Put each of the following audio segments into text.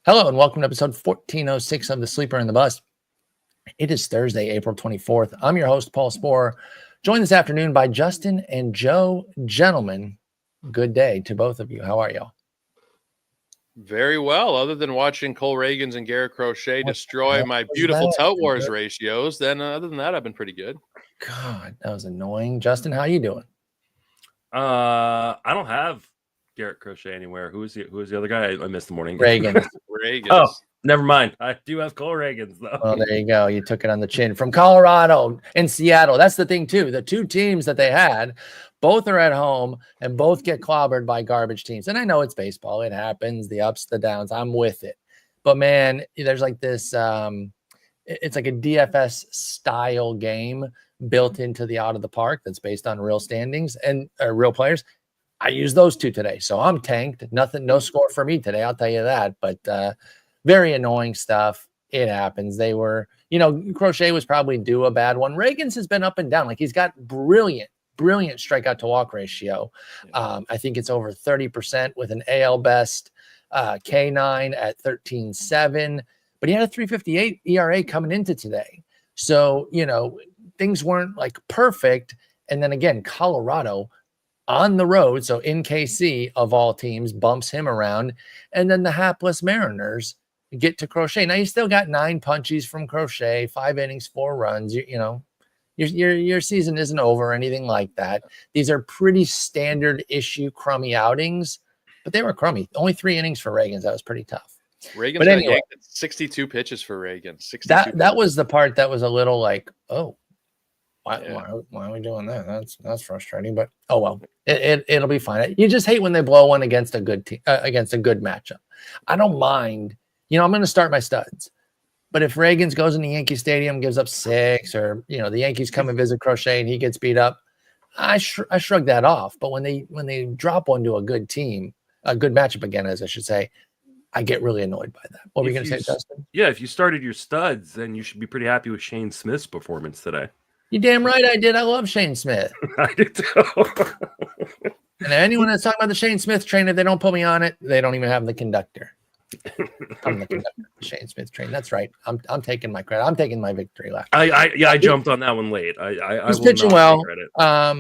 Hello and welcome to episode 1406 of The Sleeper and the Bust. It is Thursday, April 24th. I'm your host, Paul Sporer, joined this afternoon by Justin and Joe. Gentlemen, good day to both of you. How are y'all? Very well, other than watching Cole Reagans and Garrett Crochet destroy my beautiful Tout Wars ratios. Then other than that, I've been pretty good. God, that was annoying. Justin, how you doing? I don't have Garrett Crochet anywhere. Who is the other guy? I missed the morning. Reagans. Oh, never mind. I do have Cole Reagans though. Well, there you go. You took it on the chin. From Colorado and Seattle. That's the thing too. The two teams that they had, both are at home and both get clobbered by garbage teams. And I know it's baseball. It happens. The ups, the downs. I'm with it. But man, there's like this. It's like a DFS style game built into the out of the park that's based on real standings and real players. I used those two today, so I'm tanked. Nothing, no score for me today. I'll tell you that. But very annoying stuff. It happens. They were, Crochet was probably due a bad one. Reagans has been up and down. Like he's got brilliant strikeout to walk ratio. I think it's over 30% with an AL best K9 at 13.7. But he had a 3.58 ERA coming into today. So, things weren't like perfect. And then again, Colorado on the road, so in KC of all teams, bumps him around. And then the hapless Mariners get to Crochet. Now you still got 9 punchies from Crochet, 5 innings, 4 runs. Your season isn't over or anything like that. These are pretty standard issue crummy outings, but they were crummy. Only 3 innings for Reagans. That was pretty tough. Reagans but anyway, 62 pitches for Reagans. That was the part that was a little like, oh, why are we doing that? That's frustrating. But oh well, it'll be fine. You just hate when they blow one against a good team, against a good matchup. I don't mind. I'm going to start my studs. But if Reagans goes in the Yankee Stadium, gives up 6, or the Yankees come and visit Crochet and he gets beat up, I shrug that off. But when they drop one to a good team, a good matchup again, as I should say, I get really annoyed by that. What were you going to say, Justin? Yeah, if you started your studs, then you should be pretty happy with Shane Smith's performance today. You damn right I did. I love Shane Smith. I did too. And anyone that's talking about the Shane Smith train, if they don't put me on it, they don't even have the conductor. I'm the conductor, Shane Smith train. That's right. I'm taking my credit. I'm taking my victory lap. I jumped on that one late. I was pitching well. I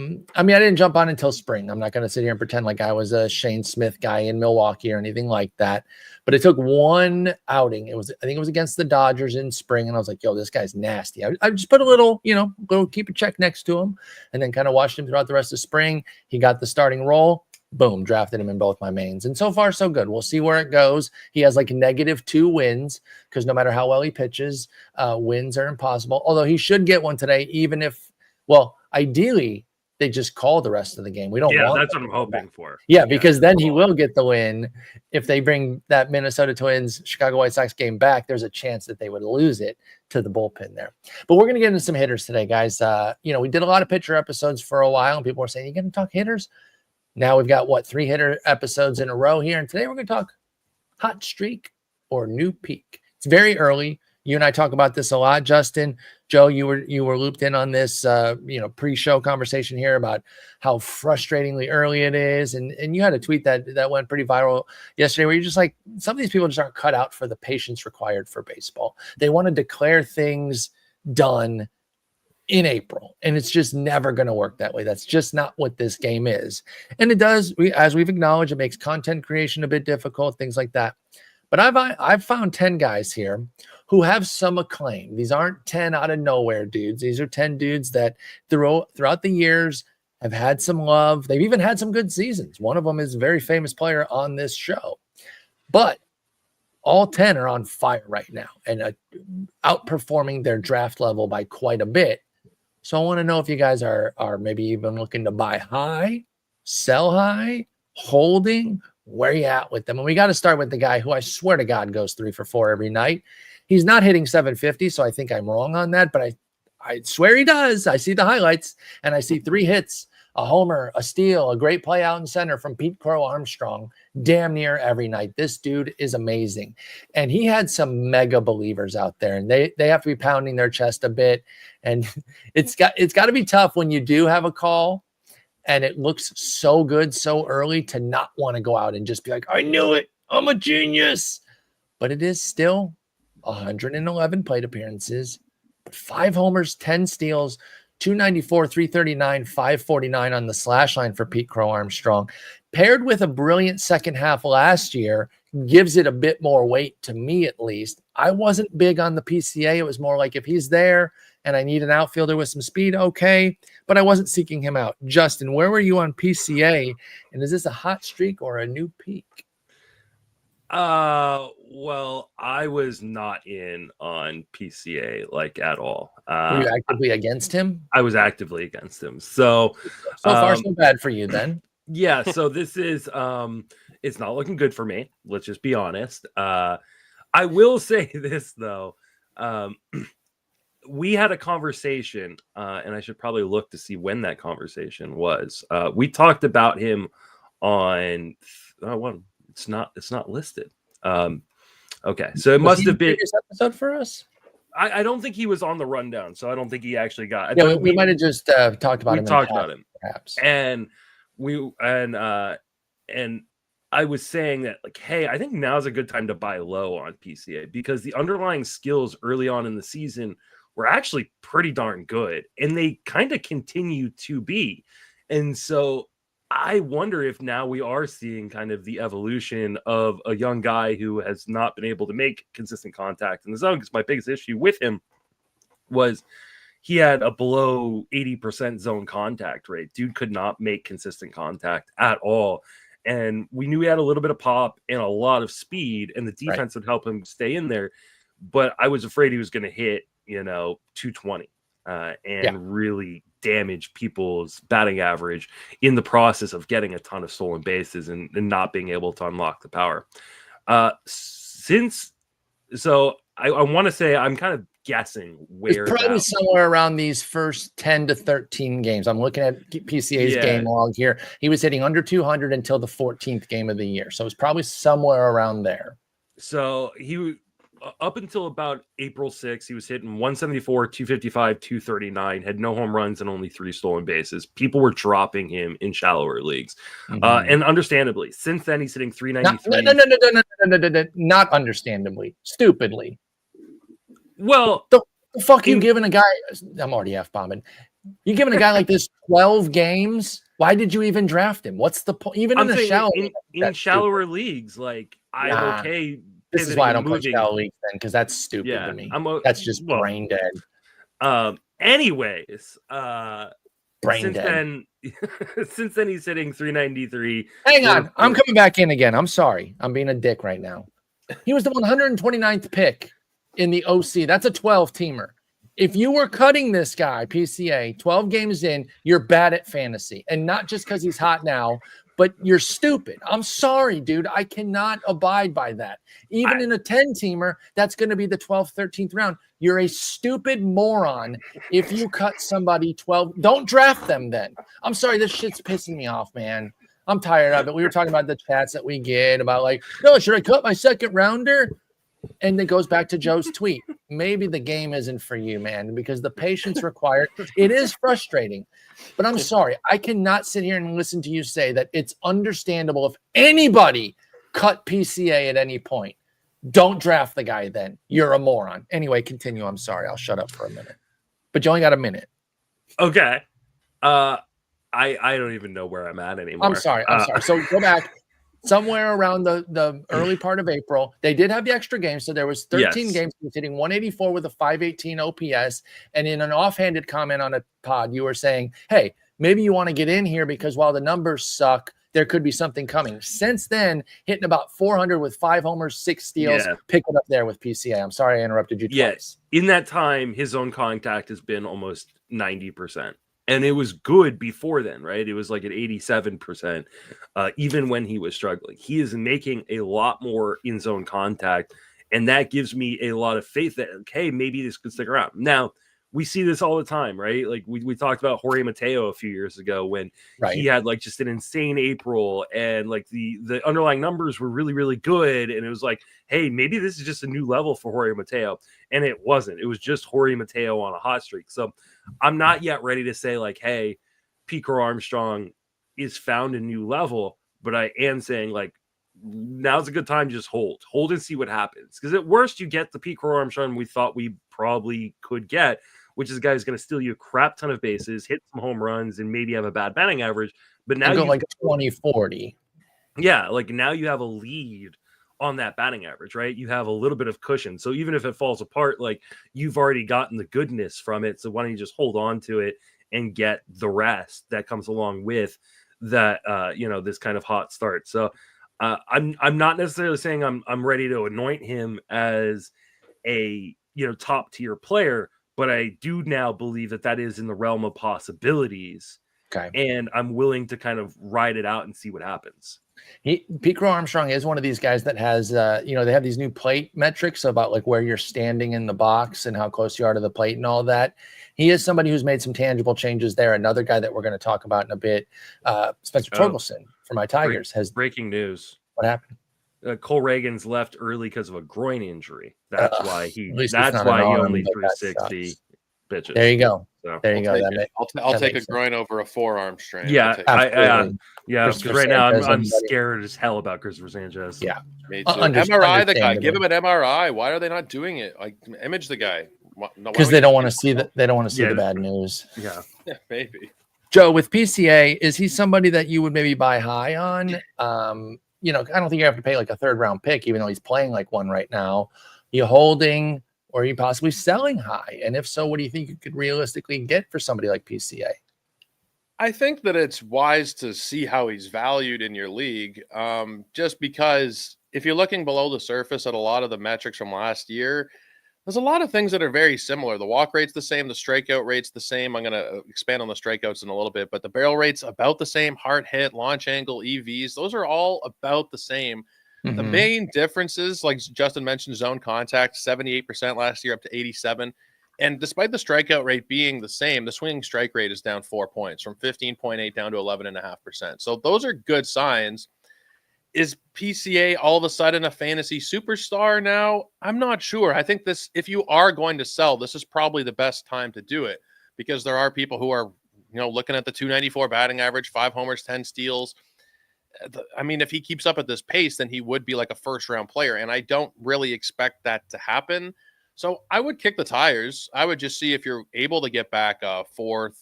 didn't jump on until spring. I'm not going to sit here and pretend like I was a Shane Smith guy in Milwaukee or anything like that. But it took one outing. I think it was against the Dodgers in spring, and I was like, "Yo, this guy's nasty." I just put a little keep a check next to him, and then kind of watched him throughout the rest of spring. He got the starting role. Boom, drafted him in both my mains. And so far, so good. We'll see where it goes. He has like -2 wins because no matter how well he pitches, wins are impossible. Although he should get one today, even if, ideally, they just call the rest of the game. We don't want that's what I'm hoping for. Yeah, because then he will get the win. If they bring that Minnesota Twins, Chicago White Sox game back, there's a chance that they would lose it to the bullpen there. But we're going to get into some hitters today, guys. We did a lot of pitcher episodes for a while, and people were saying, you going to talk hitters? Now we've got 3 hitter episodes in a row here. And today we're going to talk hot streak or new peak. It's very early. You and I talk about this a lot, Justin. Joe, you were looped in on this, pre-show conversation here about how frustratingly early it is. And you had a tweet that went pretty viral yesterday where you're just like, some of these people just aren't cut out for the patience required for baseball. They want to declare things done in April, and it's just never going to work that way. That's just not what this game is. And it does, as we've acknowledged, it makes content creation a bit difficult, things like that. But I've found 10 guys here who have some acclaim. These aren't 10 out of nowhere dudes. These are 10 dudes that throughout the years have had some love. They've even had some good seasons. One of them is a very famous player on this show. But all 10 are on fire right now and outperforming their draft level by quite a bit. So I want to know if you guys are maybe even looking to buy high, sell high, holding. Where you at with them? And we got to start with the guy who I swear to God goes 3 for 4 every night. He's not hitting 750, so I think I'm wrong on that, but I swear he does. I see the highlights, and I see 3 hits, a homer, a steal, a great play out in center from Pete Crow Armstrong damn near every night. This dude is amazing. And he had some mega believers out there, and they have to be pounding their chest a bit. And it's got to be tough when you do have a call and it looks so good so early to not want to go out and just be like, I knew it. I'm a genius. but it is still 111 plate appearances, 5 homers, 10 steals, 294, 339, 549 on the slash line for Pete Crow Armstrong. Paired with a brilliant second half last year, gives it a bit more weight to me, at least. I wasn't big on the PCA. It was more like if he's there and I need an outfielder with some speed, okay, but I wasn't seeking him out. Justin, where were you on PCA? And is this a hot streak or a new peak? Well, I was not in on PCA like at all. Were you actively against him? I was actively against him. So far so bad for you then. Yeah, so this is it's not looking good for me. Let's just be honest. I will say this though. We had a conversation, and I should probably look to see when that conversation was. We talked about him on it's not listed. Okay, so it must have been this episode for us. I don't think he was on the rundown, so I don't think he actually got. Yeah, we might have just talked about him. We talked about him, perhaps, and I was saying that, like, hey, I think now's a good time to buy low on PCA because the underlying skills early on in the season were actually pretty darn good, and they kind of continue to be. And so I wonder if now we are seeing kind of the evolution of a young guy who has not been able to make consistent contact in the zone. Because my biggest issue with him was he had a below 80% zone contact rate. Dude could not make consistent contact at all. And we knew he had a little bit of pop and a lot of speed, and the defense would help him stay in there. But I was afraid he was going to hit, 220 and really damage people's batting average in the process of getting a ton of stolen bases and not being able to unlock the power. I want to say I'm kind of guessing where it's probably somewhere around these first 10 to 13 games. I'm looking at PCA's game log here. He was hitting under 200 until the 14th game of the year. So it's probably somewhere around there. So he up until about April 6th, he was hitting 174, 255, 239, had no home runs and only 3 stolen bases. People were dropping him in shallower leagues. And understandably, since then he's hitting 393. No, not understandably, stupidly. Well, the fuck you giving a guy? I'm already F-bombing. You giving a guy like this 12 games? Why did you even draft him? What's the point? Even in shallower leagues, like I'm okay. This is why I don't play shallow leagues then, because that's stupid to me. That's just brain dead. Anyways, brain dead. Since then he's hitting 393. Hang on, I'm coming back in again. I'm sorry, I'm being a dick right now. He was the 129th pick in the OC. That's a 12-teamer. If you were cutting this guy, PCA, 12 games in, you're bad at fantasy. And not just because he's hot now, but you're stupid. I'm sorry, dude. I cannot abide by that. Even in a 10-teamer, that's going to be the 12th, 13th round. You're a stupid moron if you cut somebody 12. Don't draft them then. I'm sorry. This shit's pissing me off, man. I'm tired of it. We were talking about the chats that we get about like, no, should I cut my second rounder? And it goes back to Joe's tweet. Maybe the game isn't for you, man, because the patience required, it is frustrating. But I'm sorry. I cannot sit here and listen to you say that it's understandable if anybody cut PCA at any point. Don't draft the guy then. You're a moron. Anyway, continue. I'm sorry. I'll shut up for a minute. But you only got a minute. Okay. I don't even know where I'm at anymore. I'm sorry. So go back. Somewhere around the early part of April, they did have the extra game. So there was 13 games. He was hitting 184 with a 518 OPS. And in an offhanded comment on a pod, you were saying, hey, maybe you want to get in here because while the numbers suck, there could be something coming. Since then, hitting about 400 with 5 homers, 6 steals, pick it up there with PCA. I'm sorry I interrupted you twice. In that time, his own contact has been almost 90%. And it was good before then, right? It was like at 87%, even when he was struggling. He is making a lot more in-zone contact, and that gives me a lot of faith that, okay, maybe this could stick around. Now, we see this all the time, right? Like we talked about Jorge Mateo a few years ago when he had like just an insane April and like the underlying numbers were really, really good. And it was like, hey, maybe this is just a new level for Jorge Mateo. And it wasn't. It was just Jorge Mateo on a hot streak. So I'm not yet ready to say like, hey, Pete Crow Armstrong is found a new level, but I am saying like now's a good time to just hold and see what happens. Because at worst, you get the Pete Crow Armstrong we thought we probably could get, which is a guy who's going to steal you a crap ton of bases, hit some home runs, and maybe have a bad batting average. But now you go like 20-40. Yeah, like now you have a lead on that batting average, right? You have a little bit of cushion. So even if it falls apart, like you've already gotten the goodness from it. So why don't you just hold on to it and get the rest that comes along with that, this kind of hot start. So I'm not necessarily saying I'm ready to anoint him as a, top tier player, but I do now believe that is in the realm of possibilities. Okay. And I'm willing to kind of ride it out and see what happens. Pete Crow Armstrong is one of these guys that has, they have these new plate metrics about like where you're standing in the box and how close you are to the plate and all that. He is somebody who's made some tangible changes there. Another guy that we're going to talk about in a bit, Spencer Torkelson for my Tigers has breaking news. What happened? Cole Reagan's left early because of a groin injury. That's why he only threw 60 pitches. There you go. So, there you go. I'll take a groin over a forearm strain. Yeah, because right now I'm scared as hell about Christopher Sanchez. Yeah, MRI the guy. Give him an MRI. Why are they not doing it? Like image the guy. Because they don't want to see that. They don't want to see the bad news. Yeah, maybe. Joe, with PCA, is he somebody that you would maybe buy high on? I don't think you have to pay like a 3rd round pick, even though he's playing like one right now. You holding? Or are you possibly selling high? And if so, what do you think you could realistically get for somebody like PCA? I think that it's wise to see how he's valued in your league, just because if you're looking below the surface at a lot of the metrics from last year, there's a lot of things that are very similar. The walk rate's the same. The strikeout rate's the same. I'm going to expand on the strikeouts in a little bit, but the barrel rate's about the same. Hard hit, launch angle, EVs, those are all about the same. Mm-hmm. The main differences, like Justin mentioned, zone contact, 78% last year up to 87. And despite the strikeout rate being the same, the swinging strike rate is down 4 points from 15.8 down to 11.5%. So those are good signs. Is PCA all of a sudden a fantasy superstar now? I'm not sure. I think if you are going to sell, this is probably the best time to do it because there are people who are, looking at the 294 batting average, 5 homers, 10 steals. I mean, if he keeps up at this pace, then he would be like a 1st-round player, and I don't really expect that to happen. So I would kick the tires. I would just see if you're able to get back a 4th,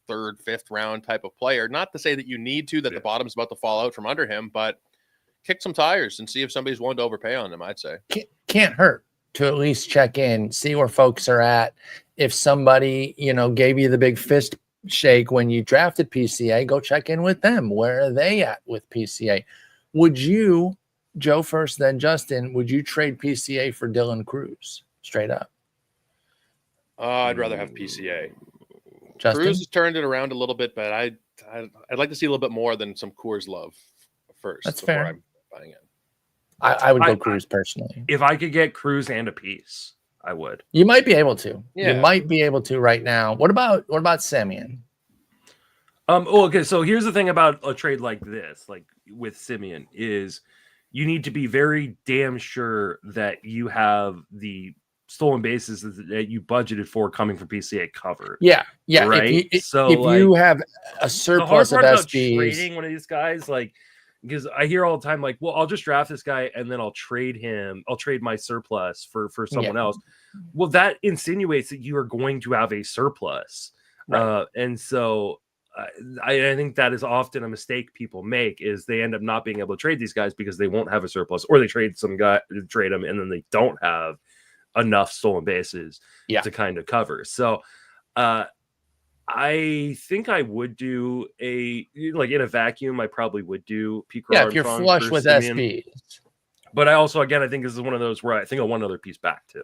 3rd, 5th round type of player. Not to say that you need to, that the bottom's about to fall out from under him, but kick some tires and see if somebody's willing to overpay on him, I'd say. Can't hurt to at least check in, see where folks are at. If somebody, gave you the big fist shake when you drafted PCA, go check in with them. Where are they at with PCA? Would you, Joe first, then Justin, would you trade PCA for Dylan Cruz straight up? I'd rather have PCA. Justin? Cruz has turned it around a little bit, but I'd like to see a little bit more than some Coors love first. That's fair. I'm buying it. I would go Cruz personally. If I could get Cruz and a piece, I would. You might be able to. Yeah. You might be able to right now. What about Semien? Okay. So here's the thing about a trade like this, like with Semien, is you need to be very damn sure that you have the stolen bases that you budgeted for coming from PCA covered. Yeah. Right. If you have a surplus of SBs, trading one of these guys, like, because I hear all the time, like, well, I'll just draft this guy and then I'll trade him. I'll trade my surplus for someone else. Well, that insinuates that you are going to have a surplus. Right. And so I think that is often a mistake people make is they end up not being able to trade these guys because they won't have a surplus, or they trade them and then they don't have enough stolen bases to kind of cover. So I think I would do in a vacuum. I probably would do Pete Crow if you're flush with SBs. But I also, again, I think this is one of those where I think I want another piece back too.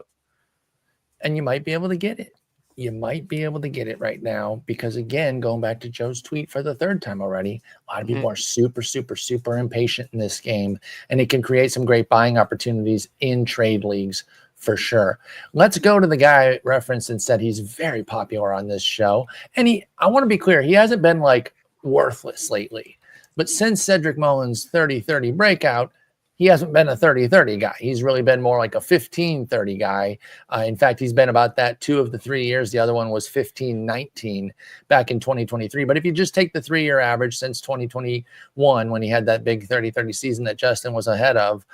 And you might be able to get it. You might be able to get it right now because, again, going back to Joe's tweet for the 3rd time already, a lot of people are super, super, super impatient in this game, and it can create some great buying opportunities in trade leagues for sure. Let's go to the guy referenced and said he's very popular on this show. And I want to be clear, he hasn't been like worthless lately, but since Cedric Mullins' 30-30 breakout, he hasn't been a 30-30 guy. He's really been more like a 15-30 guy. In fact, he's been about that 2 of the 3 years. The other one was 15-19 back in 2023. But if you just take the 3-year average since 2021, when he had that big 30-30 season that Justin was ahead of,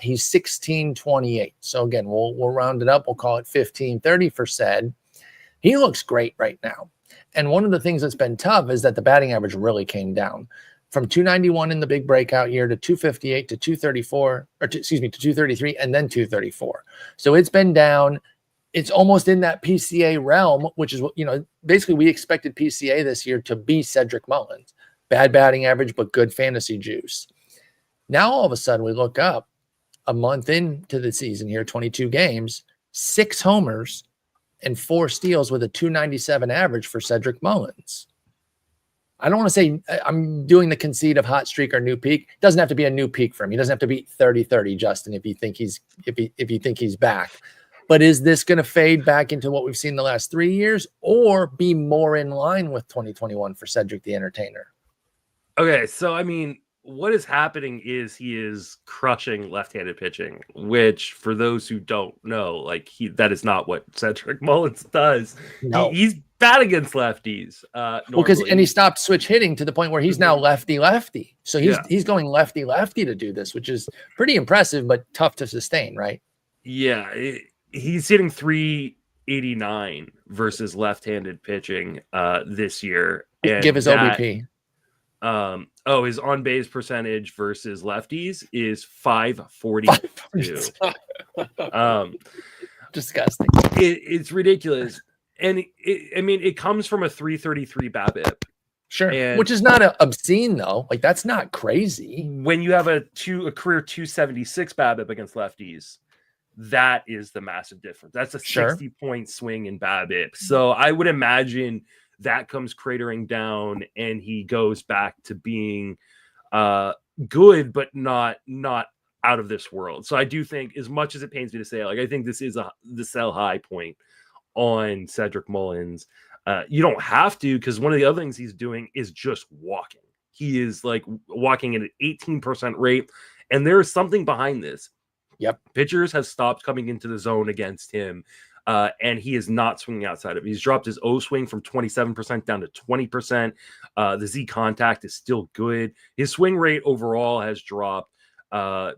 he's 16-28. So again, we'll round it up. We'll call it 15-30 for Ced. He looks great right now. And one of the things that's been tough is that the batting average really came down from 291 in the big breakout year to 258 to 234, or to 233, and then 234. So it's been down. It's almost in that PCA realm, which is, basically we expected PCA this year to be Cedric Mullins. Bad batting average, but good fantasy juice. Now all of a sudden we look up a month into the season here, 22 games, 6 homers and 4 steals with a 297 average for Cedric Mullins. I don't want to say I'm doing the conceit of hot streak or new peak. It doesn't have to be a new peak for him. He doesn't have to be 30-30, Justin, if you think he's back. But is this going to fade back into what we've seen the last 3 years, or be more in line with 2021 for Cedric the Entertainer? Okay, so I mean, what is happening is he is crushing left-handed pitching, which for those who don't know, that is not what Cedric Mullins does. No. He's bad against lefties. And he stopped switch hitting to the point where he's now lefty-lefty. So he's going lefty-lefty to do this, which is pretty impressive, but tough to sustain, right? Yeah, he's hitting 389 versus left-handed pitching this year. And give his OBP. His on base percentage versus lefties is 542. Disgusting. It's ridiculous. And it comes from a 333 BABIP. Sure. Which is not obscene though. Like, that's not crazy. When you have a career 276 BABIP against lefties, that is the massive difference. That's a 60-point swing in BABIP. So I would imagine that comes cratering down and he goes back to being good, but not out of this world. So I do think, as much as it pains me to say, I think this is the sell high point on Cedric Mullins. You don't have to, because one of the other things he's doing is just walking. He is walking at an 18% rate, and there's something behind this. Yep. Pitchers have stopped coming into the zone against him. And he is not swinging outside of it. He's dropped his O swing from 27% down to 20%. The Z contact is still good. His swing rate overall has dropped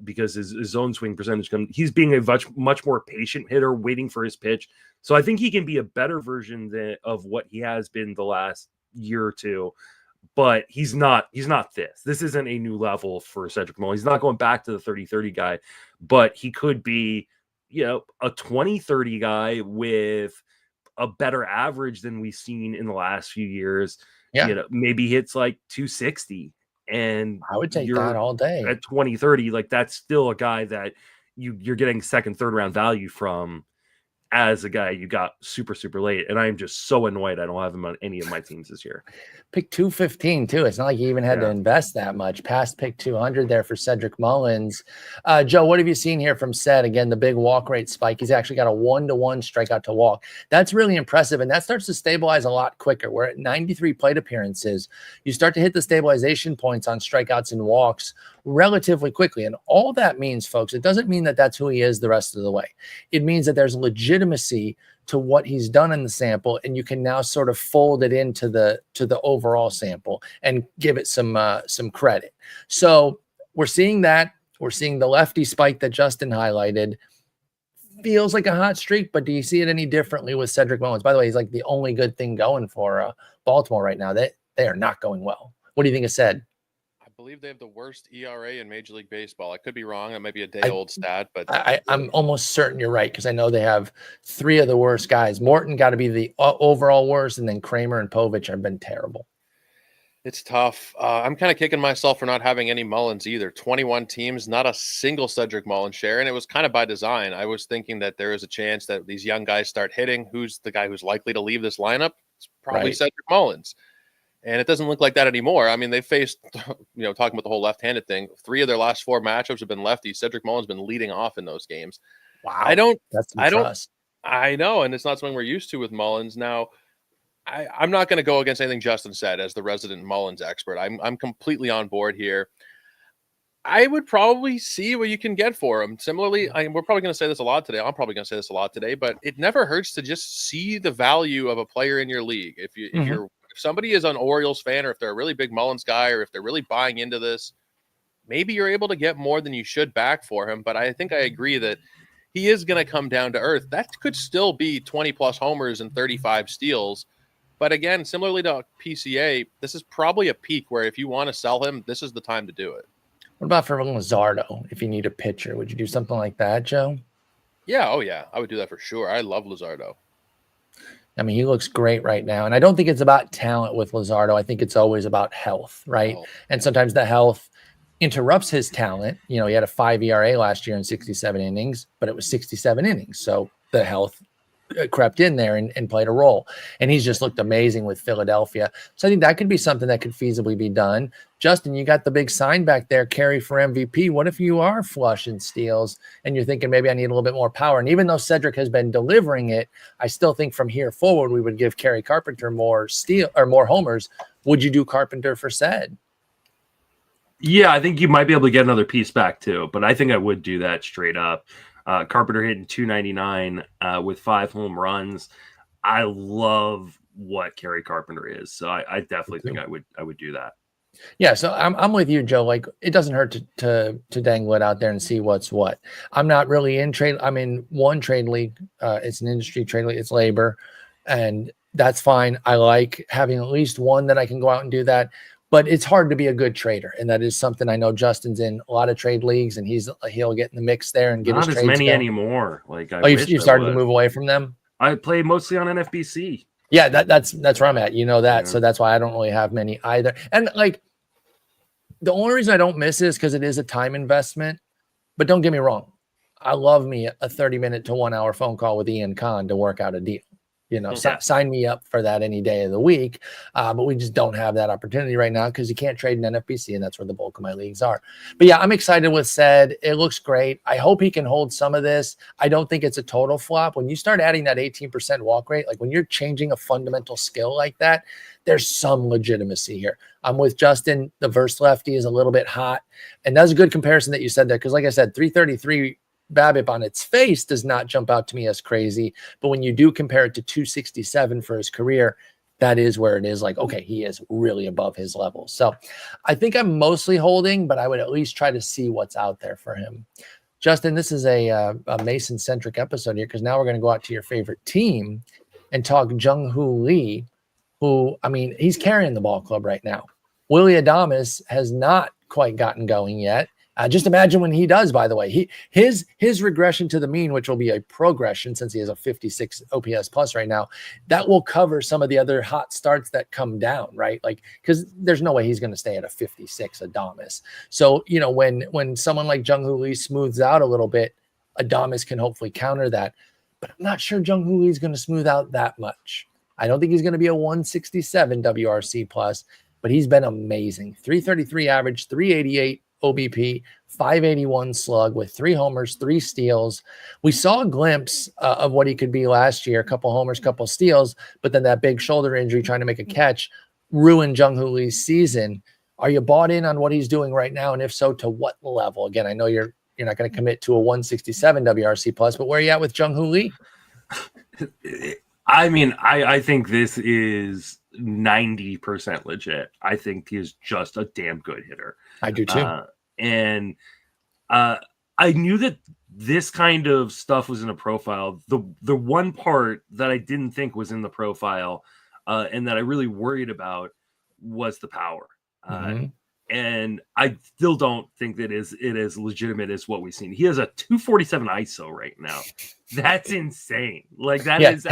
because his zone swing percentage he's being a much more patient hitter, waiting for his pitch. So I think he can be a better version of what he has been the last year or two. But he's not this. This isn't a new level for Cedric Mullins. He's not going back to the 30-30 guy, but he could be, a 20-30 guy with a better average than we've seen in the last few years. Yeah. Maybe hits 260. And I would take that all day. At 20-30, that's still a guy that you're getting second, third round value from, as a guy you got super, super late. And I'm just so annoyed I don't have him on any of my teams this year. Pick 215 too. It's not like you even had to invest that much. Past pick 200 there for Cedric Mullins. Joe, what have you seen here from Ced? Again, the big walk rate spike. He's actually got a 1-to-1 strikeout to walk. That's really impressive. And that starts to stabilize a lot quicker. We're at 93 plate appearances. You start to hit the stabilization points on strikeouts and walks relatively quickly. And all that means, folks, it doesn't mean that that's who he is the rest of the way. It means that there's legitimacy to what he's done in the sample, and you can now sort of fold it into the overall sample and give it some credit. So we're seeing that. We're seeing the lefty spike that Justin highlighted. Feels like a hot streak, but do you see it any differently with Cedric Mullins? By the way, he's the only good thing going for Baltimore right now. They are not going well. What do you think of Ced? I believe they have the worst ERA in Major League Baseball. I could be wrong. That might be a day-old stat, but I'm almost certain you're right, because I know they have 3 of the worst guys. Morton got to be the overall worst, and then Kramer and Povich have been terrible. It's tough. I'm kind of kicking myself for not having any Mullins either. 21 teams, not a single Cedric Mullins share, and it was kind of by design. I was thinking that there is a chance that these young guys start hitting. Who's the guy who's likely to leave this lineup? It's probably Cedric Mullins. And it doesn't look like that anymore. I mean, they faced, talking about the whole left-handed thing, 3 of their last 4 matchups have been lefties. Cedric Mullins has been leading off in those games. Wow. I know, and it's not something we're used to with Mullins. Now, I'm not going to go against anything Justin said as the resident Mullins expert. I'm completely on board here. I would probably see what you can get for him. Similarly, we're probably going to say this a lot today. I'm probably going to say this a lot today, but it never hurts to just see the value of a player in your league. If somebody is an Orioles fan, or if they're a really big Mullins guy, or if they're really buying into this, maybe you're able to get more than you should back for him. But I think I agree that he is going to come down to earth. That could still be 20 plus homers and 35 steals. But again, similarly to PCA, this is probably a peak where if you want to sell him, this is the time to do it. What about for Luzardo? If you need a pitcher, would you do something like that, Joe? Yeah. Oh, yeah. I would do that for sure. I love Luzardo. I mean, he looks great right now. And I don't think it's about talent with Luzardo. I think it's always about health, right? Oh, and sometimes the health interrupts his talent. He had a 5 ERA last year in 67 innings, but it was 67 innings. So the health crept in there and played a role. And he's just looked amazing with Philadelphia. So I think that could be something that could feasibly be done. Justin, you got the big sign back there, carry for MVP. What if you are flush in steals and you're thinking maybe I need a little bit more power? And even though Cedric has been delivering it, I still think from here forward we would give Kerry Carpenter more steal or more homers. Would you do Carpenter for Ced? Yeah, I think you might be able to get another piece back too, but I think I would do that straight up. Carpenter hitting 299 with 5 home runs. I love what Kerry Carpenter is, so I definitely think I would do that. Yeah, so I'm with you, Joe. Like, it doesn't hurt to dangle it out there and see what's what. I'm not really in trade. I'm in one trade league. It's an industry trade league. It's labor, and that's fine. I like having at least one that I can go out and do that. But it's hard to be a good trader, and that is something I know Justin's in a lot of trade leagues, and he'll get in the mix there and get not his as trades many going. anymore. Like, you've started to move away from them. I play mostly on NFBC. Yeah, that's where I'm at. That, Yeah. So that's why I don't really have many either. And like, the only reason I don't miss is because it is a time investment. But don't get me wrong, I love me a 30-minute to 1 hour phone call with Ian Kahn to work out a deal. Sign me up for that any day of the week. But we just don't have that opportunity right now because you can't trade in NFBC, and that's where the bulk of my leagues are. But yeah, I'm excited with Ced. It looks great. I hope he can hold some of this. I don't think it's a total flop. When you start adding that 18% walk rate, like when you're changing a fundamental skill like that, there's some legitimacy here. I'm with Justin. The verse lefty is a little bit hot. And that's a good comparison that you said there because, like I said, 333 BABIP on its face does not jump out to me as crazy, but when you do compare it to 267 for his career, that is where it is like, okay, he is really above his level. So I think I'm mostly holding, but I would at least try to see what's out there for him. Justin, this is a Mason-centric episode here because now we're going to go out to your favorite team and talk Jung-Hoo Lee, who, I mean, he's carrying the ball club right now. Willie Adames has not quite gotten going yet. Just imagine when he does, by the way, his regression to the mean, which will be a progression since he has a 56 OPS plus right now, that will cover some of the other hot starts that come down, right? Like, because there's no way he's going to stay at a 56 Adames. So, when someone like Jung-Hoo Lee smooths out a little bit, Adames can hopefully counter that. But I'm not sure Jung-Hoo Lee is going to smooth out that much. I don't think he's going to be a 167 WRC plus, but he's been amazing. 333 average, 388 OBP, 581 slug with 3 homers, 3 steals. We saw a glimpse of what he could be last year, a couple homers, couple steals, but then that big shoulder injury trying to make a catch ruined Jung-Hoo Lee's season. Are you bought in on what he's doing right now? And if so, to what level? Again, I know you're not going to commit to a 167 WRC plus, but where are you at with Jung-Hoo Lee? I mean, I think this is 90% legit. I think he is just a damn good hitter. I do too. And I knew that this kind of stuff was in a profile. The one part that I didn't think was in the profile and that I really worried about was the power. And I still don't think that it is legitimate as what we've seen. He has a 247 ISO right now. That's insane. Like that is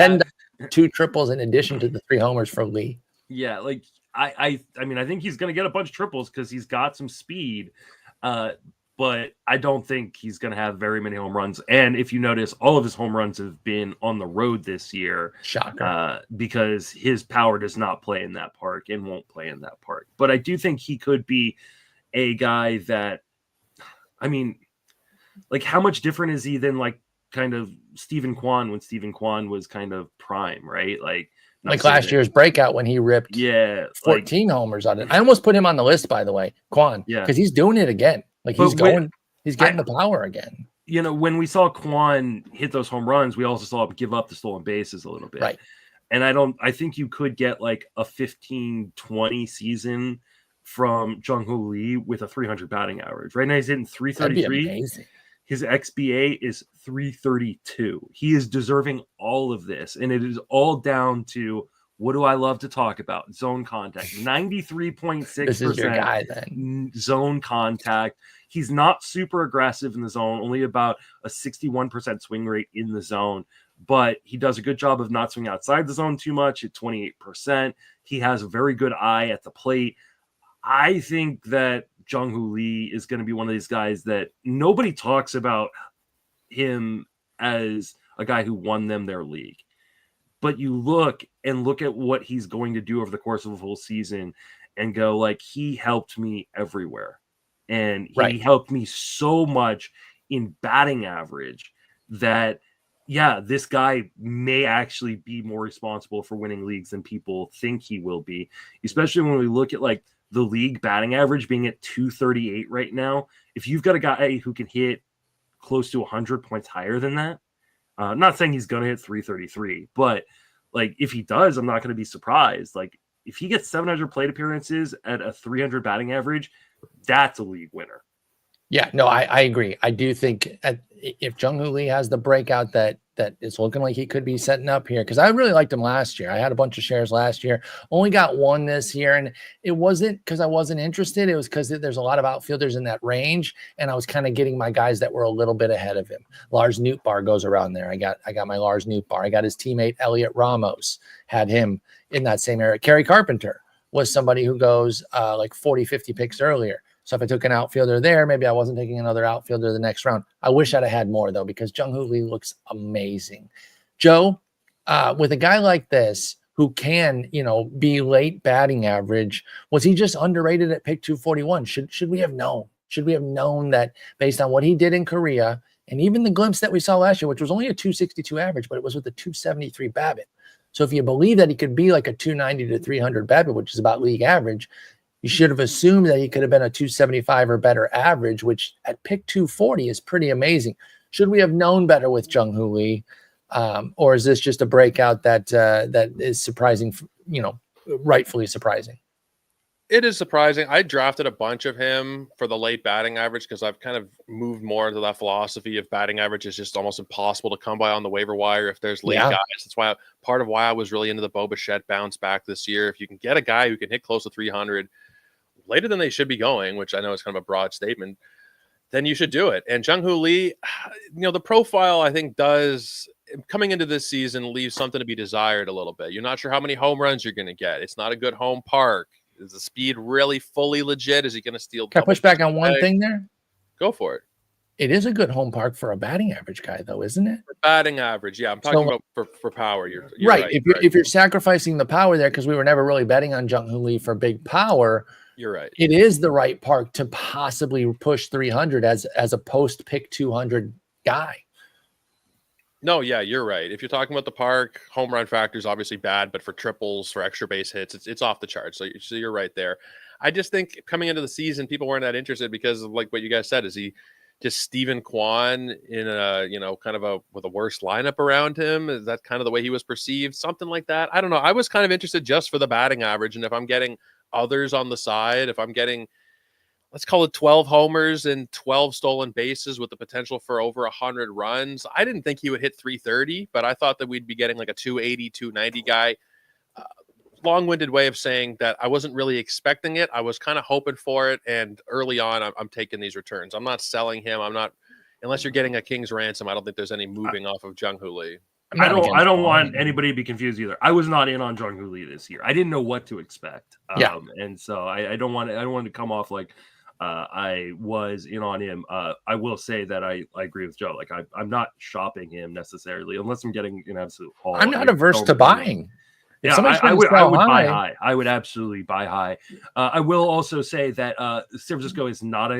2 triples in addition to the 3 homers for Lee. Yeah, like I mean, I think he's going to get a bunch of triples because he's got some speed, but I don't think he's going to have very many home runs. And if you notice, all of his home runs have been on the road this year. Shocker. Because his power does not play in that park and won't play in that park. But I do think he could be a guy that, I mean, like how much different is he than like kind of Stephen Kwan when Stephen Kwan was kind of prime, right? Like last year's breakout when he ripped 14 homers on it. I almost put him on the list, by the way, Kwan, because he's doing it again. Like But he's getting the power again. You know, when we saw Kwan hit those home runs, we also saw him give up the stolen bases a little bit. Right. And I think you could get like a 15-20 season from Jung-Hoo Lee with a 300 batting average. Right now he's hitting 333. That'd be amazing. His XBA is 332. He is deserving all of this. And it is all down to, what do I love to talk about? Zone contact. 93.6% This is your guy then. Zone contact. He's not super aggressive in the zone, only about a 61% swing rate in the zone, but he does a good job of not swinging outside the zone too much at 28%. He has a very good eye at the plate. I think that Jung-Hoo Lee is going to be one of these guys that nobody talks about him as a guy who won them their league. But you look at what he's going to do over the course of a full season and go, like, he helped me everywhere. And he helped me so much in batting average that, yeah, this guy may actually be more responsible for winning leagues than people think he will be, especially when we look at like the league batting average being at 238 right now. If you've got a guy who can hit close to 100 points higher than that, I'm not saying he's going to hit 333, but like if he does, I'm not going to be surprised. Like if he gets 700 plate appearances at a 300 batting average, that's a league winner. Yeah, no, I agree. I do think if Jung-Hoo Lee has the breakout that it's looking like he could be setting up here, because I really liked him last year. I had a bunch of shares last year, only got one this year, and it wasn't because I wasn't interested. It was because there's a lot of outfielders in that range, and I was kind of getting my guys that were a little bit ahead of him. Lars Nootbaar goes around there. I got my Lars Nootbaar. I got his teammate Elliot Ramos, had him in that same area. Kerry Carpenter was somebody who goes like 40, 50 picks earlier. So if I took an outfielder there, maybe I wasn't taking another outfielder the next round. I wish I'd have had more, though, because Jung-Hoo Lee looks amazing. Joe, with a guy like this who can, be late batting average, was he just underrated at pick 241? Should we have known? Should we have known that based on what he did in Korea and even the glimpse that we saw last year, which was only a 262 average, but it was with a 273 BABIP. So if you believe that he could be like a 290 to 300 BABIP, which is about league average, you should have assumed that he could have been a 275 or better average, which at pick 240 is pretty amazing. Should we have known better with Jung-Hoo Lee? Or is this just a breakout that is surprising, rightfully surprising? It is surprising. I drafted a bunch of him for the late batting average because I've kind of moved more into that philosophy of batting average is just almost impossible to come by on the waiver wire if there's late guys. That's why part of why I was really into the Bo Bichette bounce back this year. If you can get a guy who can hit close to 300 later than they should be going, which I know is kind of a broad statement, then you should do it. And Jung-Hoo Lee, the profile I think does coming into this season leaves something to be desired a little bit. You're not sure how many home runs you're going to get. It's not a good home park. Is the speed really fully legit? Is he going to steal? Can I push back on one thing there? Go for it. It is a good home park for a batting average guy, though, isn't it? For batting average, yeah. I'm talking about for power. You're right. If you're sacrificing the power there, because we were never really betting on Jung-Hoo Lee for big power, you're right. It is the right park to possibly push 300 as a post pick 200 guy. No, yeah, you're right. If you're talking about the park, home run factor is obviously bad, but for triples, for extra base hits, it's off the charts. So you're right there. I just think coming into the season, people weren't that interested because of like what you guys said. Is he just Steven Kwan in a with a worse lineup around him? Is that kind of the way he was perceived? Something like that. I don't know. I was kind of interested just for the batting average, and if I'm getting others on the side, if I'm getting, let's call it 12 homers and 12 stolen bases with the potential for over 100 runs. I didn't think he would hit 330, but I thought that we'd be getting like a 280, 290 guy. Long-winded way of saying that I wasn't really expecting it. I was kind of hoping for it. And early on, I'm taking these returns. I'm not selling him. I'm not, unless you're getting a king's ransom, I don't think there's any moving off of Jung-Hoo Lee. I don't want anybody to be confused either. I was not in on Jung-Hoo Lee this year. I didn't know what to expect. And so I don't want to come off like I was in on him. I will say that I agree with Joe. Like I'm not shopping him necessarily unless I'm getting an absolute haul. I'm not averse to buying. Yeah, I would buy high. I would absolutely buy high. I will also say that San Francisco is not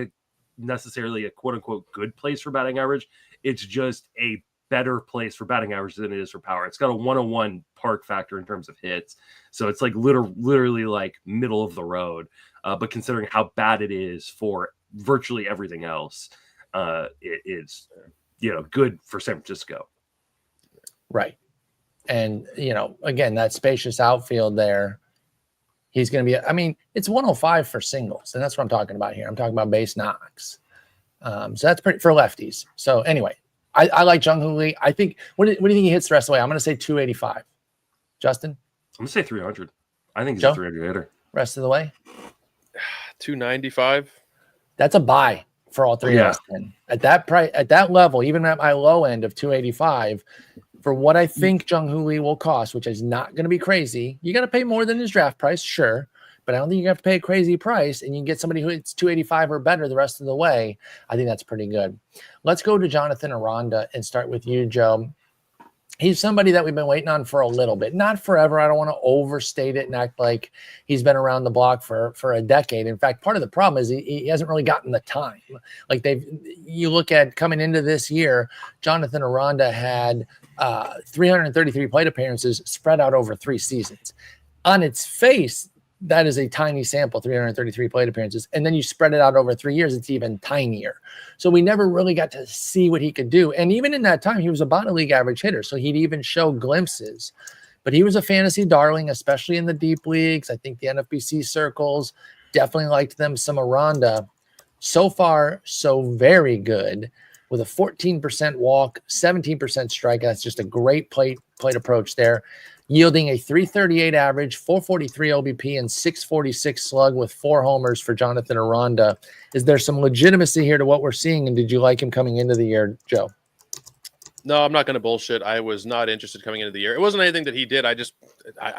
necessarily a quote unquote good place for batting average. It's just a better place for batting average than it is for power. It's got a 101 park factor in terms of hits. So it's like literally like middle of the road. But considering how bad it is for virtually everything else is, good for San Francisco. Right. And, again, that spacious outfield there, he's going to be, I mean, it's 105 for singles. And that's what I'm talking about here. I'm talking about base knocks. So that's pretty for lefties. So anyway, I like Jung-Hoo Lee. I think, what do you think he hits the rest of the way? I'm going to say 285. Justin? I'm going to say 300. I think he's Joe? a 300 hitter. Rest of the way? 295. That's a buy for all three of us. Then. At that price, at that level, even at my low end of 285, for what I think Jung-Hoo Lee will cost, which is not going to be crazy, you got to pay more than his draft price, sure, but I don't think you have to pay a crazy price, and you can get somebody who hits 285 or better the rest of the way. I think that's pretty good. Let's go to Jonathan Aranda and start with you, Joe. He's somebody that we've been waiting on for a little bit, not forever. I don't want to overstate it and act like he's been around the block for a decade. In fact, part of the problem is he hasn't really gotten the time. Like you look at coming into this year, Jonathan Aranda had 333 plate appearances spread out over 3 seasons. On its face, that is a tiny sample, 333 plate appearances. And then you spread it out over 3 years, it's even tinier. So we never really got to see what he could do. And even in that time, he was about a league average hitter. So he'd even show glimpses. But he was a fantasy darling, especially in the deep leagues. I think the NFBC circles definitely liked them some Aranda. So far, so very good. With a 14% walk, 17% strikeout. That's just a great plate approach there. Yielding a 338 average, 443 OBP, and 646 slug with 4 homers for Jonathan Aranda. Is there some legitimacy here to what we're seeing? And did you like him coming into the year, Joe? No, I'm not going to bullshit. I was not interested coming into the year. It wasn't anything that he did. I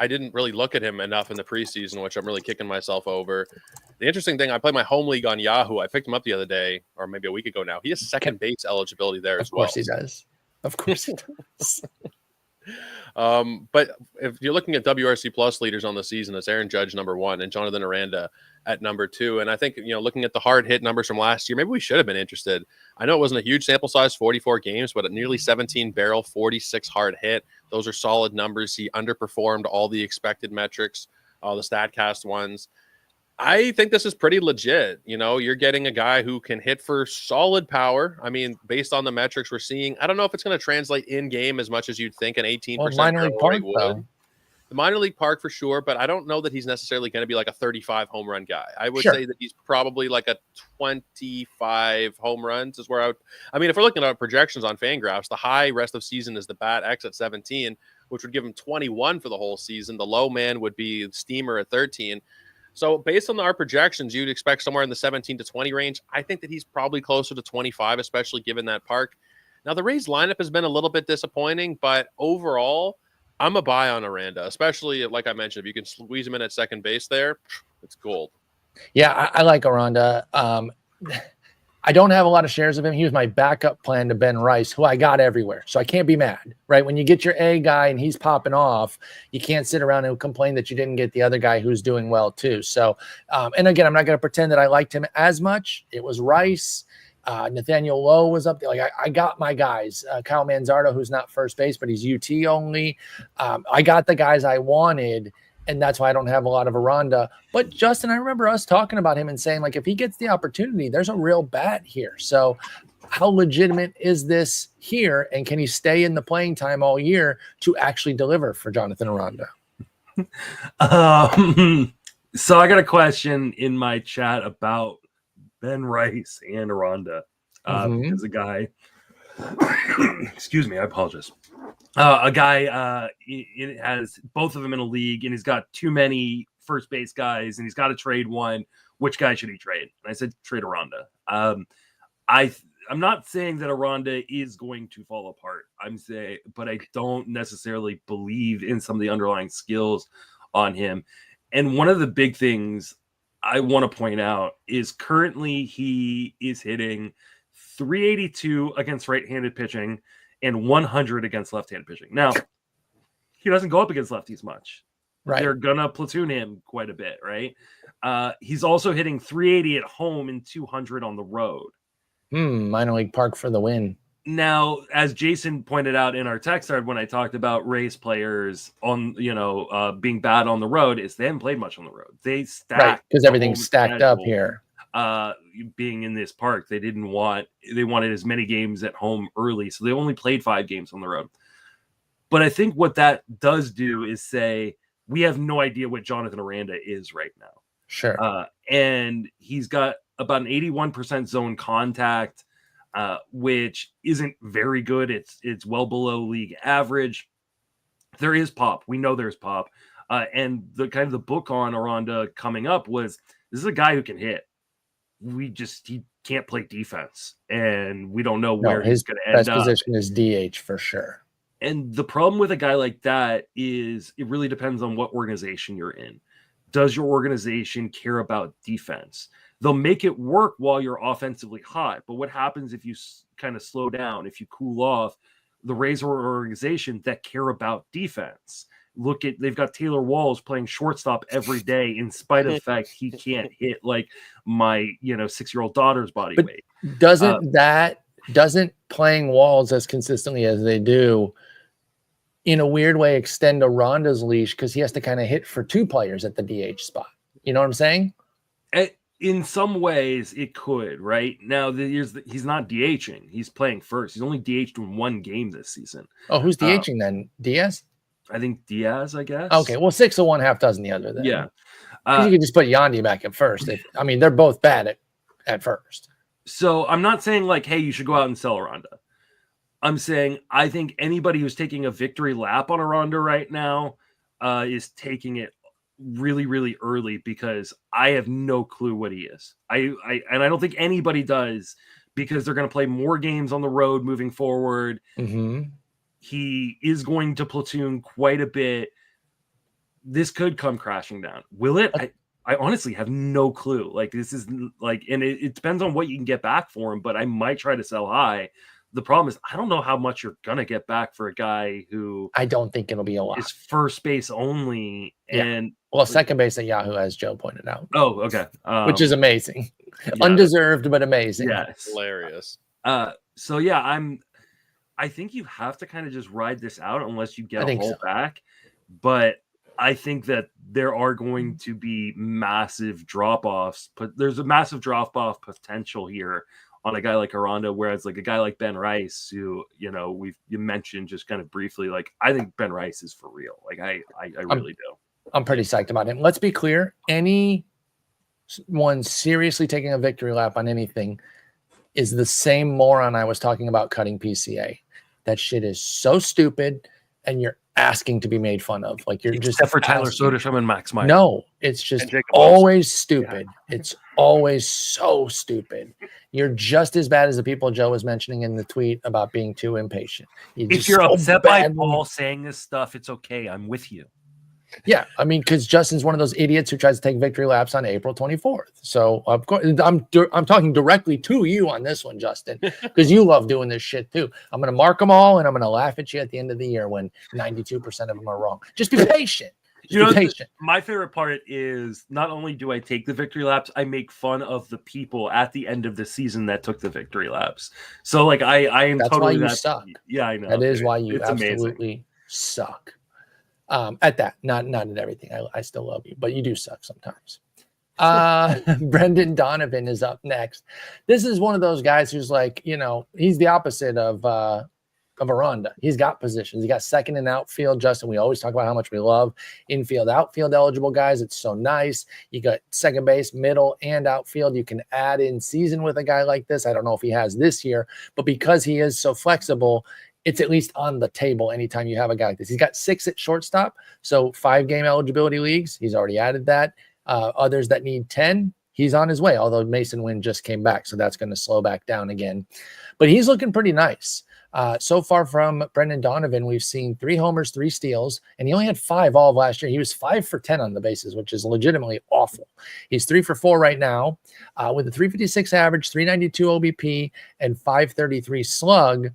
didn't really look at him enough in the preseason, which I'm really kicking myself over. The interesting thing, I played my home league on Yahoo. I picked him up the other day, or maybe a week ago now. He has second base eligibility there as well. Of course he does. Of course he does. But if you're looking at WRC plus leaders on the season, it's Aaron Judge #1 and Jonathan Aranda at #2. And I think, looking at the hard hit numbers from last year, maybe we should have been interested. I know it wasn't a huge sample size, 44 games, but at nearly 17 barrel, 46 hard hit. Those are solid numbers. He underperformed all the expected metrics, all the StatCast ones. I think this is pretty legit. You're getting a guy who can hit for solid power. I mean, based on the metrics we're seeing, I don't know if it's going to translate in game as much as you'd think. An 18% minor league park would. The minor league park for sure, but I don't know that he's necessarily going to be like a 35 home run guy. I would say that he's probably like a 25 home runs is where I mean, if we're looking at projections on Fangraphs, the high rest of season is the bat X at 17, which would give him 21 for the whole season. The low man would be Steamer at 13. So based on our projections, you'd expect somewhere in the 17 to 20 range. I think that he's probably closer to 25, especially given that park. Now, the Rays lineup has been a little bit disappointing, but overall, I'm a buy on Aranda, especially, like I mentioned, if you can squeeze him in at second base there, it's gold. Yeah, I like Aranda. I don't have a lot of shares of him. He was my backup plan to Ben Rice, who I got everywhere. So I can't be mad, right? When you get your A guy and he's popping off, you can't sit around and complain that you didn't get the other guy who's doing well too. So, and again, I'm not going to pretend that I liked him as much. It was Rice. Nathaniel Lowe was up there. Like I got my guys. Kyle Manzardo, who's not first base, but he's UT only. I got the guys I wanted. And that's why I don't have a lot of Aranda. But Justin, I remember us talking about him and saying, like, if he gets the opportunity, there's a real bat here. So how legitimate is this here? And can he stay in the playing time all year to actually deliver for Jonathan Aranda? So I got a question in my chat about Ben Rice and Aranda. Because a guy, excuse me, I apologize. A guy has both of them in a league, and he's got too many first base guys, and he's got to trade one. Which guy should he trade? And I said trade Aranda. I'm not saying that Aranda is going to fall apart. But I don't necessarily believe in some of the underlying skills on him. And one of the big things I want to point out is currently he is hitting 382 against right-handed pitching and 100 against left-handed pitching. Now, he doesn't go up against lefties much. Right. They're going to platoon him quite a bit, right? He's also hitting 380 at home and 200 on the road. Minor league park for the win. Now, as Jason pointed out in our text thread when I talked about Rays players on, being bad on the road, is they haven't played much on the road. They stack because everything's stacked up here. being in this park. They wanted as many games at home early, so they only played 5 games on the road. But I think what that does do is say we have no idea what Jonathan Aranda is right now. Sure. And he's got about an 81% zone contact, which isn't very good. It's well below league average. There is pop. We know there's pop. And the kind of the book on Aranda coming up was, this is a guy who can hit. He can't play defense, and we don't know where he's going to end up. His best position is DH for sure. And the problem with a guy like that is it really depends on what organization you're in. Does your organization care about defense? They'll make it work while you're offensively hot. But what happens if you kind of slow down, if you cool off? The Rays are an organization that care about defense. They've got Taylor Walls playing shortstop every day in spite of the fact he can't hit like my 6-year-old daughter's body weight. Doesn't playing Walls as consistently as they do in a weird way extend Aranda's leash, because he has to kind of hit for 2 players at the DH spot? You know what I'm saying? In some ways, it could. Right now, he's not DHing; he's playing first. He's only DH'd in 1 game this season. Oh, who's DHing then? Diaz? I think Diaz. I guess. Okay, well, 6 of one, half dozen the other. Then, yeah. You could just put Yandy back at first. They're both bad at first. So I'm not saying like, hey, you should go out and sell Aranda. I'm saying I think anybody who's taking a victory lap on Aranda right now is taking it really, really early, because I have no clue what he is. I don't think anybody does, because they're going to play more games on the road moving forward. Mm-hmm. He is going to platoon quite a bit. This could come crashing down. Will it? I honestly have no clue. Like, this is like, and it depends on what you can get back for him, but I might try to sell high. The problem is I don't know how much you're going to get back for a guy who I don't think it'll be a lot. Is first base only. Yeah. And second base at Yahoo, as Joe pointed out. Oh, okay. Which is amazing. Yeah. Undeserved, but amazing. Yes. Hilarious. So yeah, I think you have to kind of just ride this out unless you get a haul back. But I think that there are going to be massive drop-offs, but there's a massive drop-off potential here on a guy like Aranda, whereas like a guy like Ben Rice, who you mentioned just kind of briefly, like I think Ben Rice is for real. Like I really do. I'm pretty psyched about him. Let's be clear: anyone seriously taking a victory lap on anything is the same moron I was talking about cutting PCA. That shit is so stupid, and you're asking to be made fun of. Like you're just except for Tyler Soderstrom and Max Meyer. No, it's just always stupid. Yeah. It's always so stupid. You're just as bad as the people Joe was mentioning in the tweet about being too impatient. If you're upset by Paul saying this stuff, it's okay. I'm with you. Yeah, because Justin's one of those idiots who tries to take victory laps on April 24th. So of course, I'm talking directly to you on this one, Justin, because you love doing this shit too. I'm going to mark them all, and I'm going to laugh at you at the end of the year when 92% of them are wrong. Just be patient. Be patient. My favorite part is not only do I take the victory laps, I make fun of the people at the end of the season that took the victory laps. So like I am That's totally why you suck. Yeah, I know. That is why you absolutely amazing. Suck. At that, not at everything. I still love you, but you do suck sometimes. Brendan Donovan is up next. This is one of those guys who's like, he's the opposite of Aranda. He's got positions. He got second in outfield. Justin, we always talk about how much we love infield, outfield eligible guys. It's so nice. You got second base, middle, and outfield. You can add in season with a guy like this. I don't know if he has this year, but because he is so flexible, it's at least on the table anytime you have a guy like this. He's got 6 at shortstop, so 5-game eligibility leagues. He's already added that. Others that need 10, he's on his way, although Mason Wynn just came back, so that's going to slow back down again. But he's looking pretty nice. So far from Brendan Donovan, we've seen 3 homers, 3 steals, and he only had 5 all of last year. He was 5 for 10 on the bases, which is legitimately awful. He's 3 for 4 right now with a 356 average, 392 OBP, and 533 slug.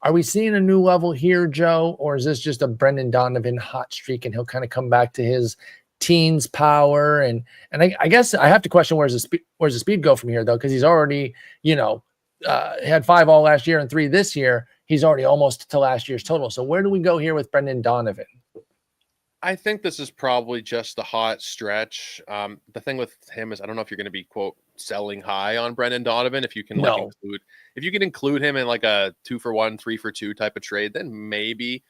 Are we seeing a new level here, Joe, or is this just a Brendan Donovan hot streak and he'll kind of come back to his teens power? And I guess I have to question where's the speed go from here, though, because he's already, had 5 all last year and 3 this year. He's already almost to last year's total. So where do we go here with Brendan Donovan? I think this is probably just a hot stretch. The thing with him is I don't know if you're going to be quote selling high on Brendan Donovan. If you can No. include him in like a 2-for-1, 3-for-2 type of trade, then maybe.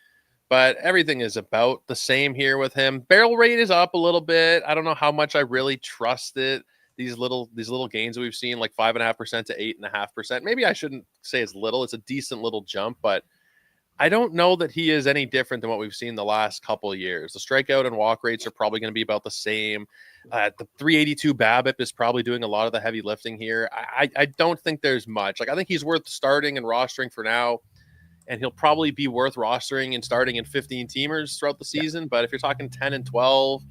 But everything is about the same here with him. Barrel rate is up a little bit. I don't know how much I really trust it. These little gains that we've seen, like 5.5% to 8.5%. Maybe I shouldn't say it's little. It's a decent little jump, but I don't know that he is any different than what we've seen the last couple of years. The strikeout and walk rates are probably going to be about the same. The 382 BABIP is probably doing a lot of the heavy lifting here. I don't think there's much. Like, I think he's worth starting and rostering for now, and he'll probably be worth rostering and starting in 15 teamers throughout the season. Yeah. But if you're talking 10 and 12,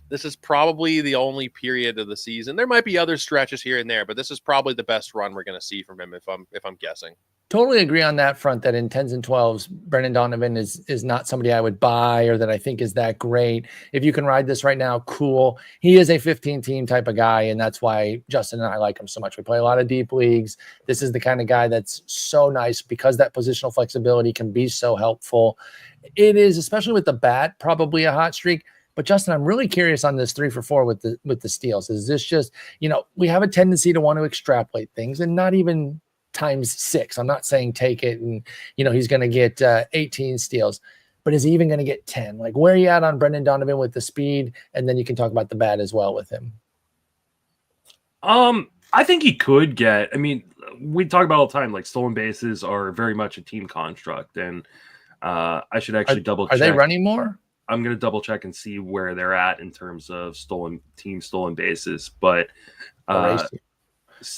this is probably the only period of the season. There might be other stretches here and there, but this is probably the best run we're going to see from him if I'm guessing. Totally agree on that front, that in 10s and 12s, Brendan Donovan is not somebody I would buy or that I think is that great. If you can ride this right now, cool. He is a 15-team type of guy, and that's why Justin and I like him so much. We play a lot of deep leagues. This is the kind of guy that's so nice because that positional flexibility can be so helpful. It is, especially with the bat, probably a hot streak. But Justin, I'm really curious on this 3-for-4 with the steals. Is this just, we have a tendency to want to extrapolate things and not even times 6. I'm not saying take it and, he's going to get 18 steals, but is he even going to get 10? Like, where are you at on Brendan Donovan with the speed? And then you can talk about the bat as well with him. I think he could get, we talk about all the time, like stolen bases are very much a team construct. And I should actually double check. Are they running more? I'm going to double check and see where they're at in terms of stolen bases, but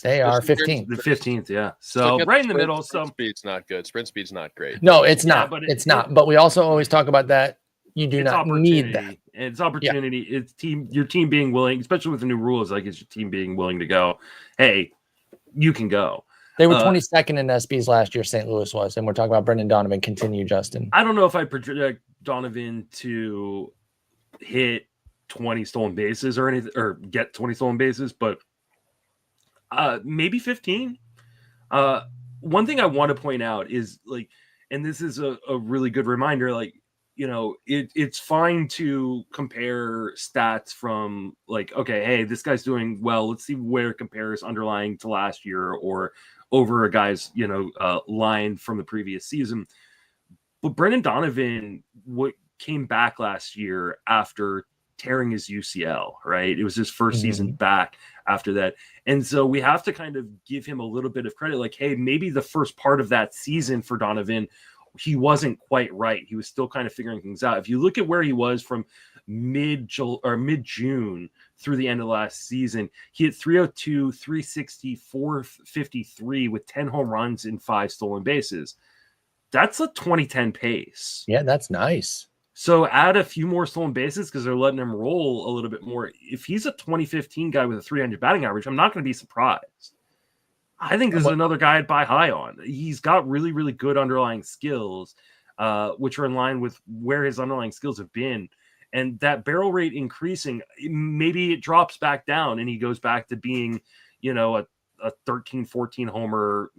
they are 15th. The 15th, yeah. So right in the middle. Sprint speed's not good. Sprint speed's not great. No, it's not. But it's not. But we also always talk about that. You do not need that. It's opportunity. Yeah. It's your team being willing, especially with the new rules. Like, it's your team being willing to go, hey, you can go. They were 22nd in SBs last year. St. Louis was, and we're talking about Brendan Donovan. Continue, Justin. I don't know if I project Donovan to hit 20 stolen bases or anything, or get 20 stolen bases, but maybe 15. One thing I want to point out is, like, and this is a really good reminder, like, it's fine to compare stats from, like, okay, hey, this guy's doing well. Let's see where it compares underlying to last year or over a guy's, line from the previous season. But Brendan Donovan came back last year after tearing his UCL, right? It was his first season back after that. And so we have to kind of give him a little bit of credit. Like, hey, maybe the first part of that season for Donovan, he wasn't quite right. He was still kind of figuring things out. If you look at where he was from mid-June through the end of last season, he hit 302, 360, 453 with 10 home runs and 5 stolen bases. That's a 2010 pace. Yeah, that's nice. So add a few more stolen bases because they're letting him roll a little bit more. If he's a 2015 guy with a 300 batting average, I'm not going to be surprised. I think this is another guy I'd buy high on. He's got really, really good underlying skills, which are in line with where his underlying skills have been. And that barrel rate increasing, maybe it drops back down and he goes back to being, a 13, 14 homer,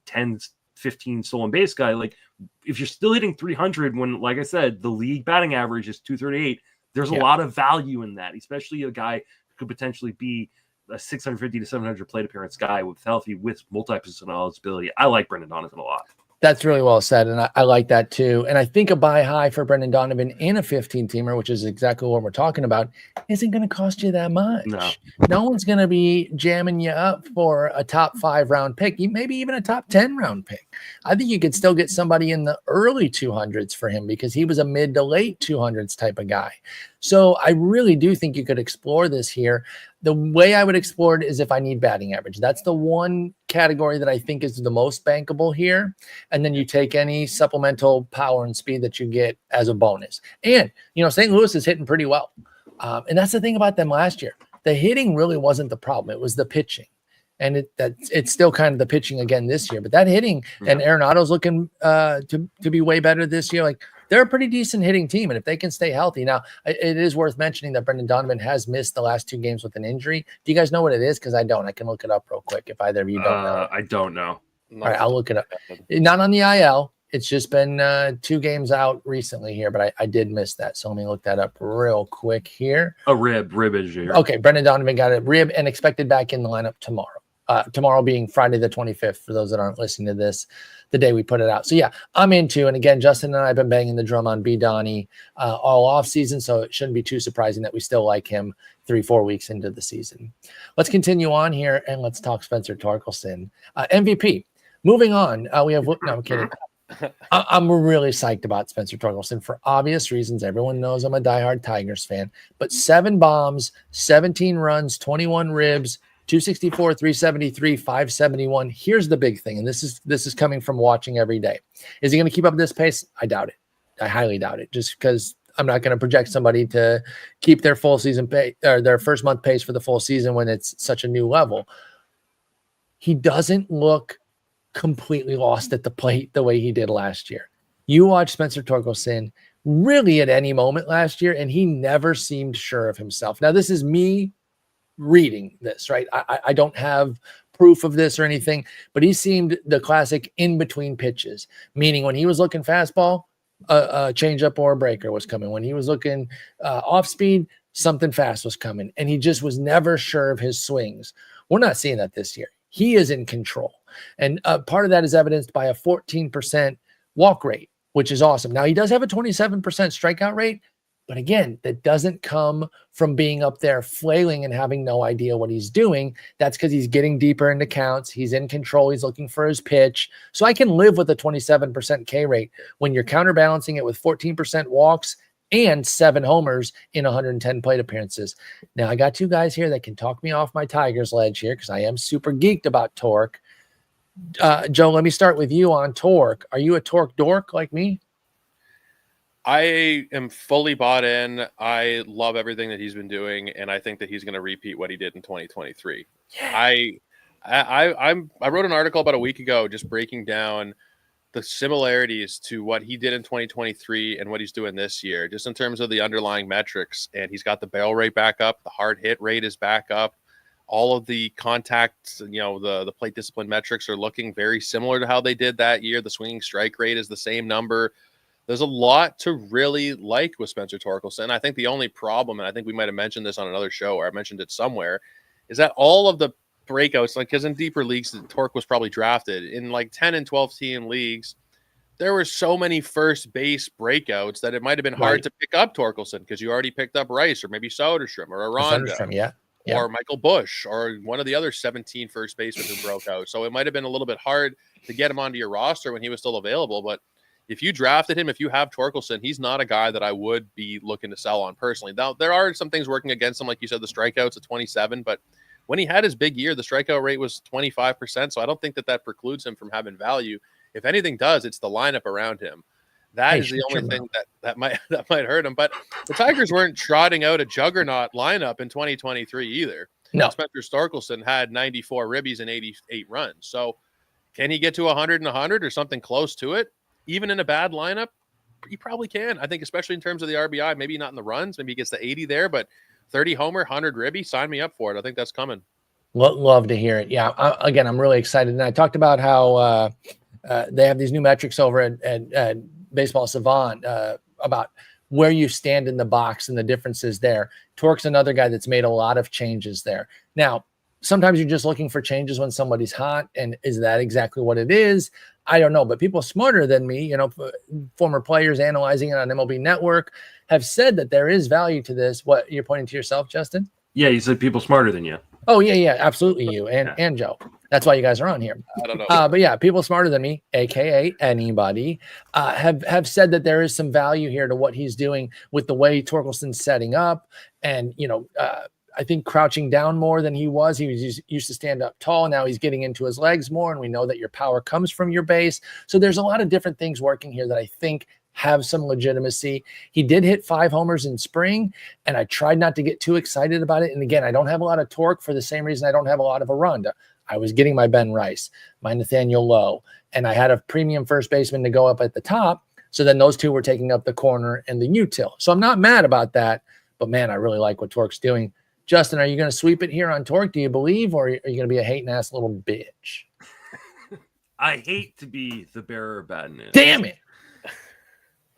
10, 15 stolen base guy. Like, if you're still hitting 300 when, like I said, the league batting average is 238, there's a lot of value in that, especially a guy who could potentially be a 650 to 700 plate appearance guy with healthy, with multi-position eligibility. I like Brendan Donovan a lot. That's really well said, and I like that too. And I think a buy high for Brendan Donovan in a 15-teamer, which is exactly what we're talking about, isn't going to cost you that much. No one's going to be jamming you up for a top 5 round pick, maybe even a top 10 round pick. I think you could still get somebody in the early 200s for him because he was a mid to late 200s type of guy. So I really do think you could explore this here. The way I would explore it is if I need batting average. That's the one category that I think is the most bankable here. And then you take any supplemental power and speed that you get as a bonus. And, St. Louis is hitting pretty well. And that's the thing about them last year. The hitting really wasn't the problem. It was the pitching. And it's still kind of the pitching again this year. But that hitting, and Arenado's looking to be way better this year. Like, they're a pretty decent hitting team, and if they can stay healthy. Now, it is worth mentioning that Brendan Donovan has missed the last 2 games with an injury. Do you guys know what it is? Because I don't. I can look it up real quick if either of you don't know. I don't know. All right, I'll look it up. Not on the IL. It's just been 2 games out recently here, but I did miss that. So let me look that up real quick here. A rib injury. Okay, Brendan Donovan got a rib and expected back in the lineup tomorrow. Tomorrow being Friday the 25th, for those that aren't listening to this, the day we put it out. So yeah, I'm into, and again, Justin and I have been banging the drum on B. Donnie all off season, so it shouldn't be too surprising that we still like him 3-4 weeks into the season. Let's continue on here and let's talk Spencer Torkelson, MVP. Moving on, we have, no, I'm kidding. I'm really psyched about Spencer Torkelson for obvious reasons. Everyone knows I'm a diehard Tigers fan, but 7 bombs, 17 runs, 21 ribs, 264, 373, 571. Here's the big thing, and this is coming from watching every day. Is he going to keep up this pace? I doubt it. I highly doubt it, just because I'm not going to project somebody to keep their full season pace or their first month pace for the full season when it's such a new level. He doesn't look completely lost at the plate the way he did last year. You watch Spencer Torkelson really at any moment last year, and he never seemed sure of himself. Now, this is me reading this, right? I don't have proof of this or anything, but he seemed the classic in between pitches, meaning when he was looking fastball, a changeup or a breaker was coming. When he was looking off speed, something fast was coming, and he just was never sure of his swings. We're not seeing that this year. He is in control, and part of that is evidenced by a 14% walk rate, which is awesome. Now, he does have a 27% strikeout rate, but again, that doesn't come from being up there flailing and having no idea what he's doing. That's because he's getting deeper into counts. He's in control. He's looking for his pitch. So I can live with a 27% K rate when you're counterbalancing it with 14% walks and 7 homers in 110 plate appearances. Now, I got 2 guys here that can talk me off my Tigers ledge here because I am super geeked about Torque. Joe, let me start with you on Torque. Are you a Torque dork like me? I am fully bought in. I love everything that he's been doing, and I think that he's going to repeat what he did in 2023. Yeah. I wrote an article about a week ago just breaking down the similarities to what he did in 2023 and what he's doing this year, just in terms of the underlying metrics. And he's got the barrel rate back up, the hard hit rate is back up. All of the contacts, the plate discipline metrics are looking very similar to how they did that year. The swinging strike rate is the same number. There's a lot to really like with Spencer Torkelson. I think the only problem, and I think we might have mentioned this on another show, or I mentioned it somewhere, is that all of the breakouts, like because in deeper leagues, Torque was probably drafted in like 10 and 12 team leagues. There were so many first base breakouts that it might have been hard to pick up Torkelson because you already picked up Rice or maybe Soderstrom or Aranda. Yeah. Or Michael Busch or one of the other 17 first basemen who broke out. So it might have been a little bit hard to get him onto your roster when he was still available, but if you drafted him, if you have Torkelson, he's not a guy that I would be looking to sell on personally. Now, there are some things working against him, like you said, the strikeouts at 27, but when he had his big year, the strikeout rate was 25%, so I don't think that precludes him from having value. If anything does, it's the lineup around him. That is the only thing that might hurt him. But the Tigers weren't trotting out a juggernaut lineup in 2023 either. No. Spencer Torkelson had 94 ribbies and 88 runs. So can he get to 100 and 100 or something close to it? Even in a bad lineup, he probably can. I think especially in terms of the RBI, maybe not in the runs. Maybe he gets the 80 there, but 30 homer, 100 ribby, sign me up for it. I think that's coming. Love to hear it. Yeah, again, I'm really excited. And I talked about how they have these new metrics over at Baseball Savant about where you stand in the box and the differences there. Torque's another guy that's made a lot of changes there. Now, sometimes you're just looking for changes when somebody's hot. And is that exactly what it is? I don't know. But people smarter than me, former players analyzing it on MLB Network have said that there is value to this. What, you're pointing to yourself, Justin? Yeah, you said people smarter than you. Oh, yeah, absolutely. You and Joe. That's why you guys are on here. I don't know. But yeah, people smarter than me, aka anybody, have said that there is some value here to what he's doing with the way Torkelson's setting up, and I think crouching down more than he was. He was used to stand up tall. Now he's getting into his legs more, and we know that your power comes from your base. So there's a lot of different things working here that I think have some legitimacy. He did hit 5 homers in spring, and I tried not to get too excited about it. And again, I don't have a lot of torque for the same reason I don't have a lot of Aranda. I was getting my Ben Rice, my Nathaniel Lowe, and I had a premium first baseman to go up at the top. So then those two were taking up the corner and the util. So I'm not mad about that, but man, I really like what Torque's doing. Justin, are you going to sweep it here on Torque? Do you believe, or are you going to be a hating ass little bitch? I hate to be the bearer of bad news. Damn it.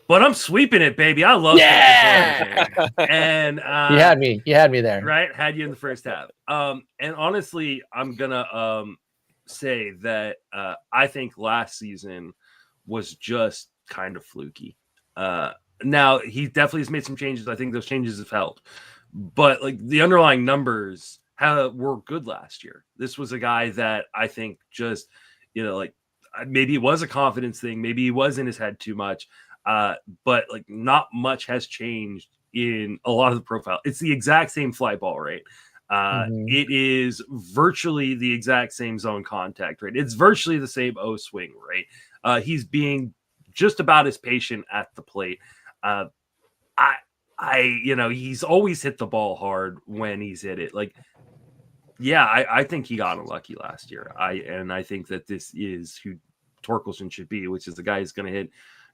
But I'm sweeping it, baby. I love Yeah. and You had me there. Right? Had you in the first half. And honestly, I'm gonna say that I think last season was just kind of fluky. Now he definitely has made some changes. I think those changes have helped. But like the underlying numbers were good last year. This was a guy that I think just, like maybe it was a confidence thing. Maybe he was in his head too much. But like not much has changed in a lot of the profile. It's the exact same fly ball rate. It is virtually the exact same zone contact rate. It's virtually the same O swing rate. He's being just about as patient at the plate. He's always hit the ball hard when he's hit it. Like, yeah, I think he got unlucky last year. I think that this is who Torkelson should be, which is the guy who's going to hit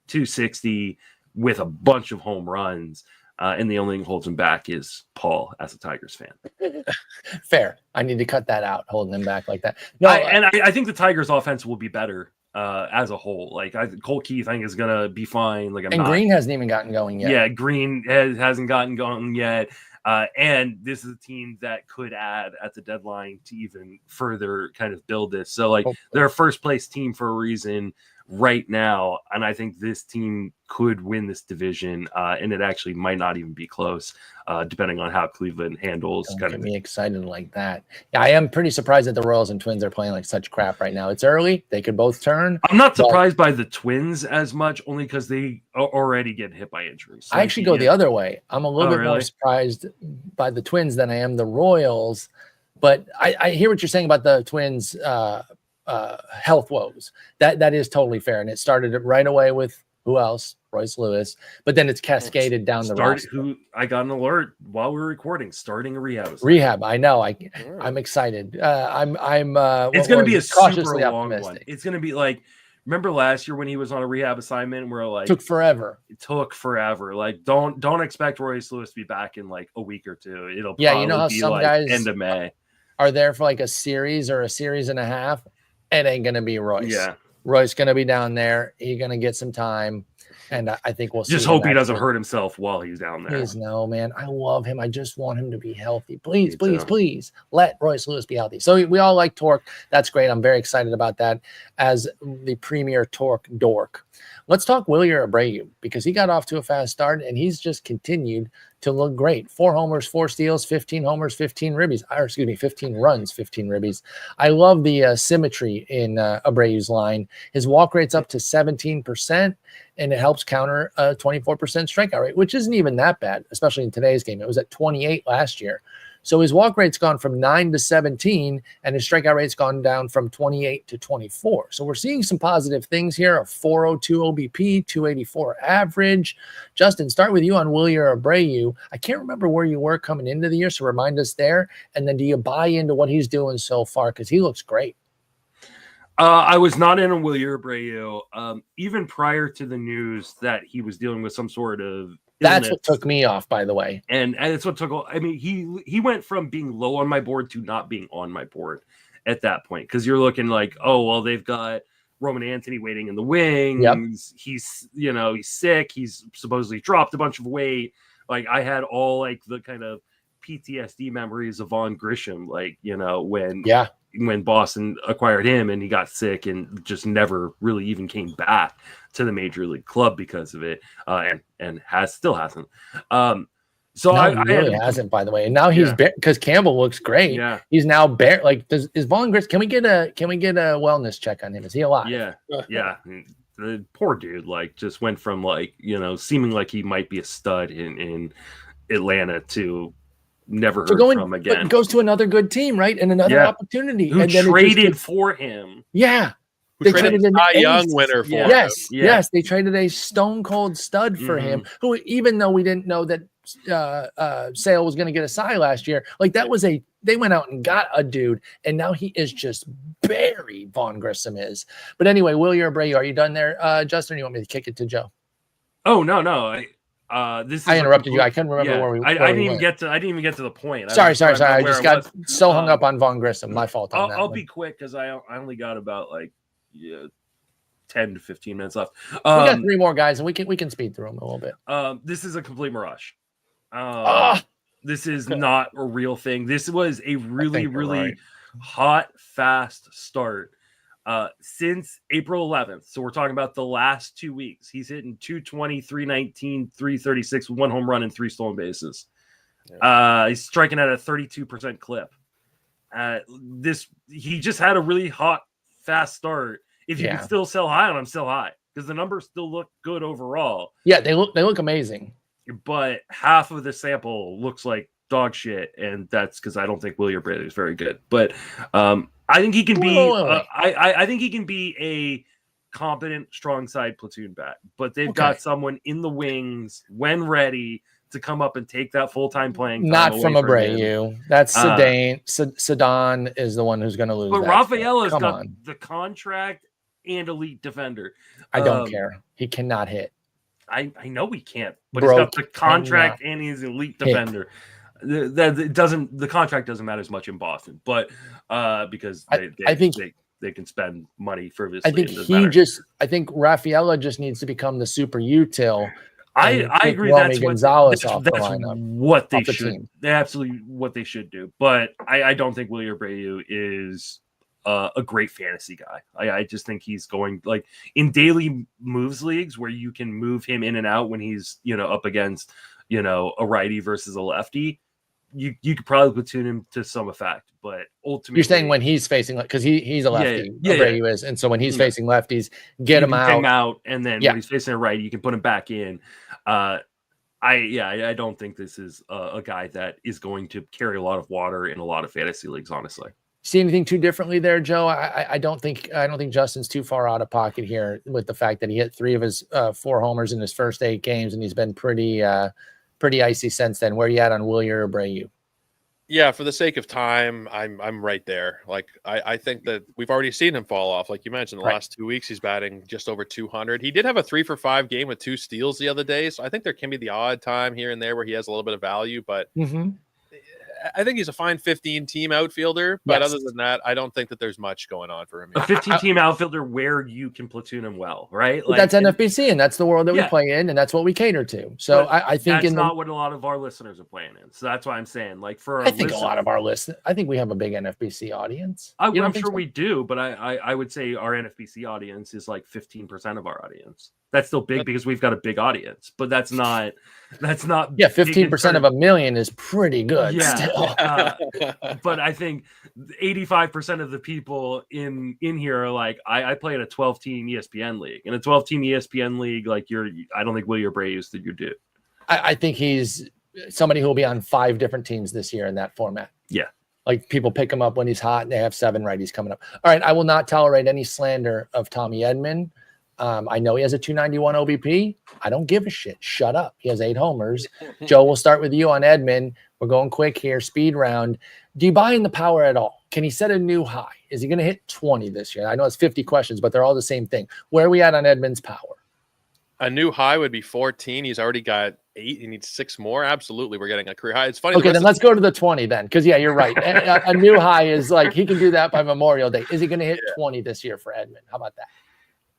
260 with a bunch of home runs. And the only thing holds him back is Paul as a Tigers fan. Fair. I need to cut that out, holding him back like that. No, I think the Tigers offense will be better as a whole. Like Cole Keith, I think is gonna be fine. Green hasn't even gotten going yet. Yeah, Green hasn't gotten going yet. And this is a team that could add at the deadline to even further kind of build this. So like they're a first place team for a reason right now, and I think this team could win this division, and it actually might not even be close, depending on how Cleveland handles. Don't get me excited like that. Yeah, I am pretty surprised that the Royals and Twins are playing like such crap right now. It's early; they could both turn. I'm not surprised by the Twins as much, only because they already get hit by injuries. So I actually go the other way. I'm a little bit more surprised by the Twins than I am the Royals, but I hear what you're saying about the Twins. Health woes. That is totally fair, and it started right away with who else? Royce Lewis, but then it's cascaded down the roster. Who I got an alert while we were recording, starting a rehab. Rehab, I know. I'm excited. It's going to be a cautiously super long optimistic. one. It's going to be like, remember last year when he was on a rehab assignment where like took forever. It took forever. Like don't expect Royce Lewis to be back in like a week or two. It'll you know how be some like guys end of May are there for like a series or a series and a half. It ain't going to be Royce. Yeah. Roy's going to be down there. He's going to get some time. And I think we'll just hope he doesn't hurt himself while he's down there. Please, no, man. I love him. I just want him to be healthy. Please let Royce Lewis be healthy. So we all like Torque. That's great. I'm very excited about that as the premier Torque dork. Let's talk Wilyer Abreu because he got off to a fast start and he's just continued to look great. 4 homers, 4 steals, 15 homers, 15 ribbies. 15 runs, 15 ribbies. I love the symmetry in Abreu's line. His walk rate's up to 17%, and it helps counter a 24% strikeout rate, which isn't even that bad, especially in today's game. It was at 28 last year. So his walk rate's gone from 9 to 17, and his strikeout rate's gone down from 28 to 24. So we're seeing some positive things here, a 402 OBP, 284 average. Justin, start with you on Wilyer Abreu. I can't remember where you were coming into the year, so remind us there. And then do you buy into what he's doing so far? Because he looks great. I was not in on Wilyer Abreu, even prior to the news that he was dealing with some sort of That's what took me off, by the way. And it's what took. I mean, he went from being low on my board to not being on my board at that point because you're looking like, oh well, they've got Roman Anthony waiting in the wings. Yep. He's sick. He's supposedly dropped a bunch of weight. Like I had all like the kind of PTSD memories of Vaughn Grisham, like when Boston acquired him and he got sick and just never really even came back to the major league club because of it, and still hasn't. So no, he really hasn't, by the way. And now he's because Campbell looks great. Yeah, he's now bare. Like, is Vaughn Grisham? Can we get a wellness check on him? Is he alive? Yeah. The poor dude, like, just went from like seeming like he might be a stud in Atlanta to never heard from again. But goes to another good team, right? And another opportunity. Who and then traded for him. Yeah. They traded a Cy Young winner for him. Yes. They traded a stone cold stud for him, who, even though we didn't know that Sale was going to get a Cy last year, like they went out and got a dude, and now he is just buried. Vaughn Grisham is. But anyway, Wilyer Abreu, are you done there, Justin? Or you want me to kick it to Joe? Oh no. I interrupted you. I couldn't remember where we. I didn't even get to the point. Sorry. I just got so hung up on Vaughn Grisham. My fault on that. I'll be quick because I only got about like 10 to 15 minutes left. We got 3 more guys, and we can speed through them a little bit. This is a complete mirage. Ah! This is not a real thing. This was a really hot, fast start since April 11th. So we're talking about the last 2 weeks. He's hitting 220, 319, 336 with 1 home run and 3 stolen bases. He's striking at a 32% clip. He just had a really hot, fast start. If you can still sell high on him, sell high, because the numbers still look good overall. Yeah, they look amazing. But half of the sample looks like dog shit, and that's because I don't think William Brady is very good. But I think he can be. I think he can be a competent, strong side platoon bat. But they've got someone in the wings when ready to come up and take that full-time playing time. Not from Abreu. That's Sedan. Sedan is the one who's going to lose. But Rafaela's got the contract and elite defender. I don't care. He cannot hit. I know he can't, but he's got the contract and he's an elite defender. The contract doesn't matter as much in Boston, but because I think they can spend money for this. I think Rafaela just needs to become the super util. I agree. That's what they should. Absolutely what they should do. But I don't think William Abreu is a great fantasy guy. I just think he's going like in daily moves leagues where you can move him in and out when he's up against a righty versus a lefty. You could probably platoon him to some effect, but ultimately you're saying when he's facing because he's a lefty, Abreu is, and so when he's facing lefties, get him out, and then when he's facing a righty, you can put him back in. I don't think this is a guy that is going to carry a lot of water in a lot of fantasy leagues, honestly. See anything too differently there, Joe? I don't think Justin's too far out of pocket here with the fact that he hit 3 of his 4 homers in his first 8 games, and he's been pretty icy since then. Where are you at on William Abreu? Yeah, for the sake of time, I'm right there. Like I think that we've already seen him fall off. Like you mentioned, the last 2 weeks he's batting just over 200. He did have a 3-for-5 game with 2 steals the other day, so I think there can be the odd time here and there where he has a little bit of value, but I think he's a fine 15-team outfielder, but other than that, I don't think that there's much going on for him. A 15-team outfielder where you can platoon him well, right? Like, that's NFBC, and that's the world that we play in, and that's what we cater to. So I think that's not what a lot of our listeners are playing in. So that's why I'm saying, like, for I think a lot of our listeners, I think we have a big NFBC audience. I'm sure we do, but I would say our NFBC audience is like 15% of our audience. That's still big because we've got a big audience, but that's not. Yeah, 15% of 1 million is pretty good. Yeah, still. But I think 85% of the people in here are like, I play in a 12-team ESPN league. In a 12-team ESPN league, like I don't think William Abreu is that you do. I think he's somebody who will be on 5 different teams this year in that format. Yeah. Like people pick him up when he's hot and they have 7 righties coming up. All right. I will not tolerate any slander of Tommy Edman. I know he has a 291 OBP. I don't give a shit. Shut up. He has 8 homers. Joe, we'll start with you on Edman. We're going quick here. Speed round. Do you buy in the power at all? Can he set a new high? Is he going to hit 20 this year? I know it's 50 questions, but they're all the same thing. Where are we at on Edman's power? A new high would be 14. He's already got 8. He needs 6 more. Absolutely. We're getting a career high. It's funny. Okay, then let's go to the 20 then. Because, yeah, you're right. A new high is like he can do that by Memorial Day. Is he going to hit 20 this year for Edman? How about that?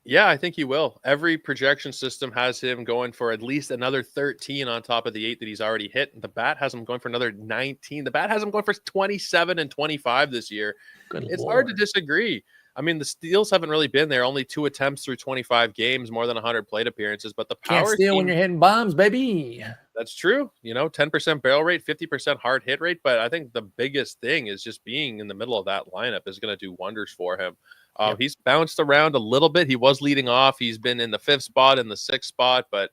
Yeah, I think he will. Every projection system has him going for at least another 13 on top of the 8 that he's already hit. The bat has him going for another 19. The bat has him going for 27 and 25 this year. It's hard to disagree. I mean, the steals haven't really been there. Only 2 attempts through 25 games, more than 100 plate appearances. But the power can't steal when you're hitting bombs, baby. That's true. 10% barrel rate, 50% hard hit rate. But I think the biggest thing is just being in the middle of that lineup is going to do wonders for him. He's bounced around a little bit. He was leading off. He's been in the 5th spot and the 6th spot. But,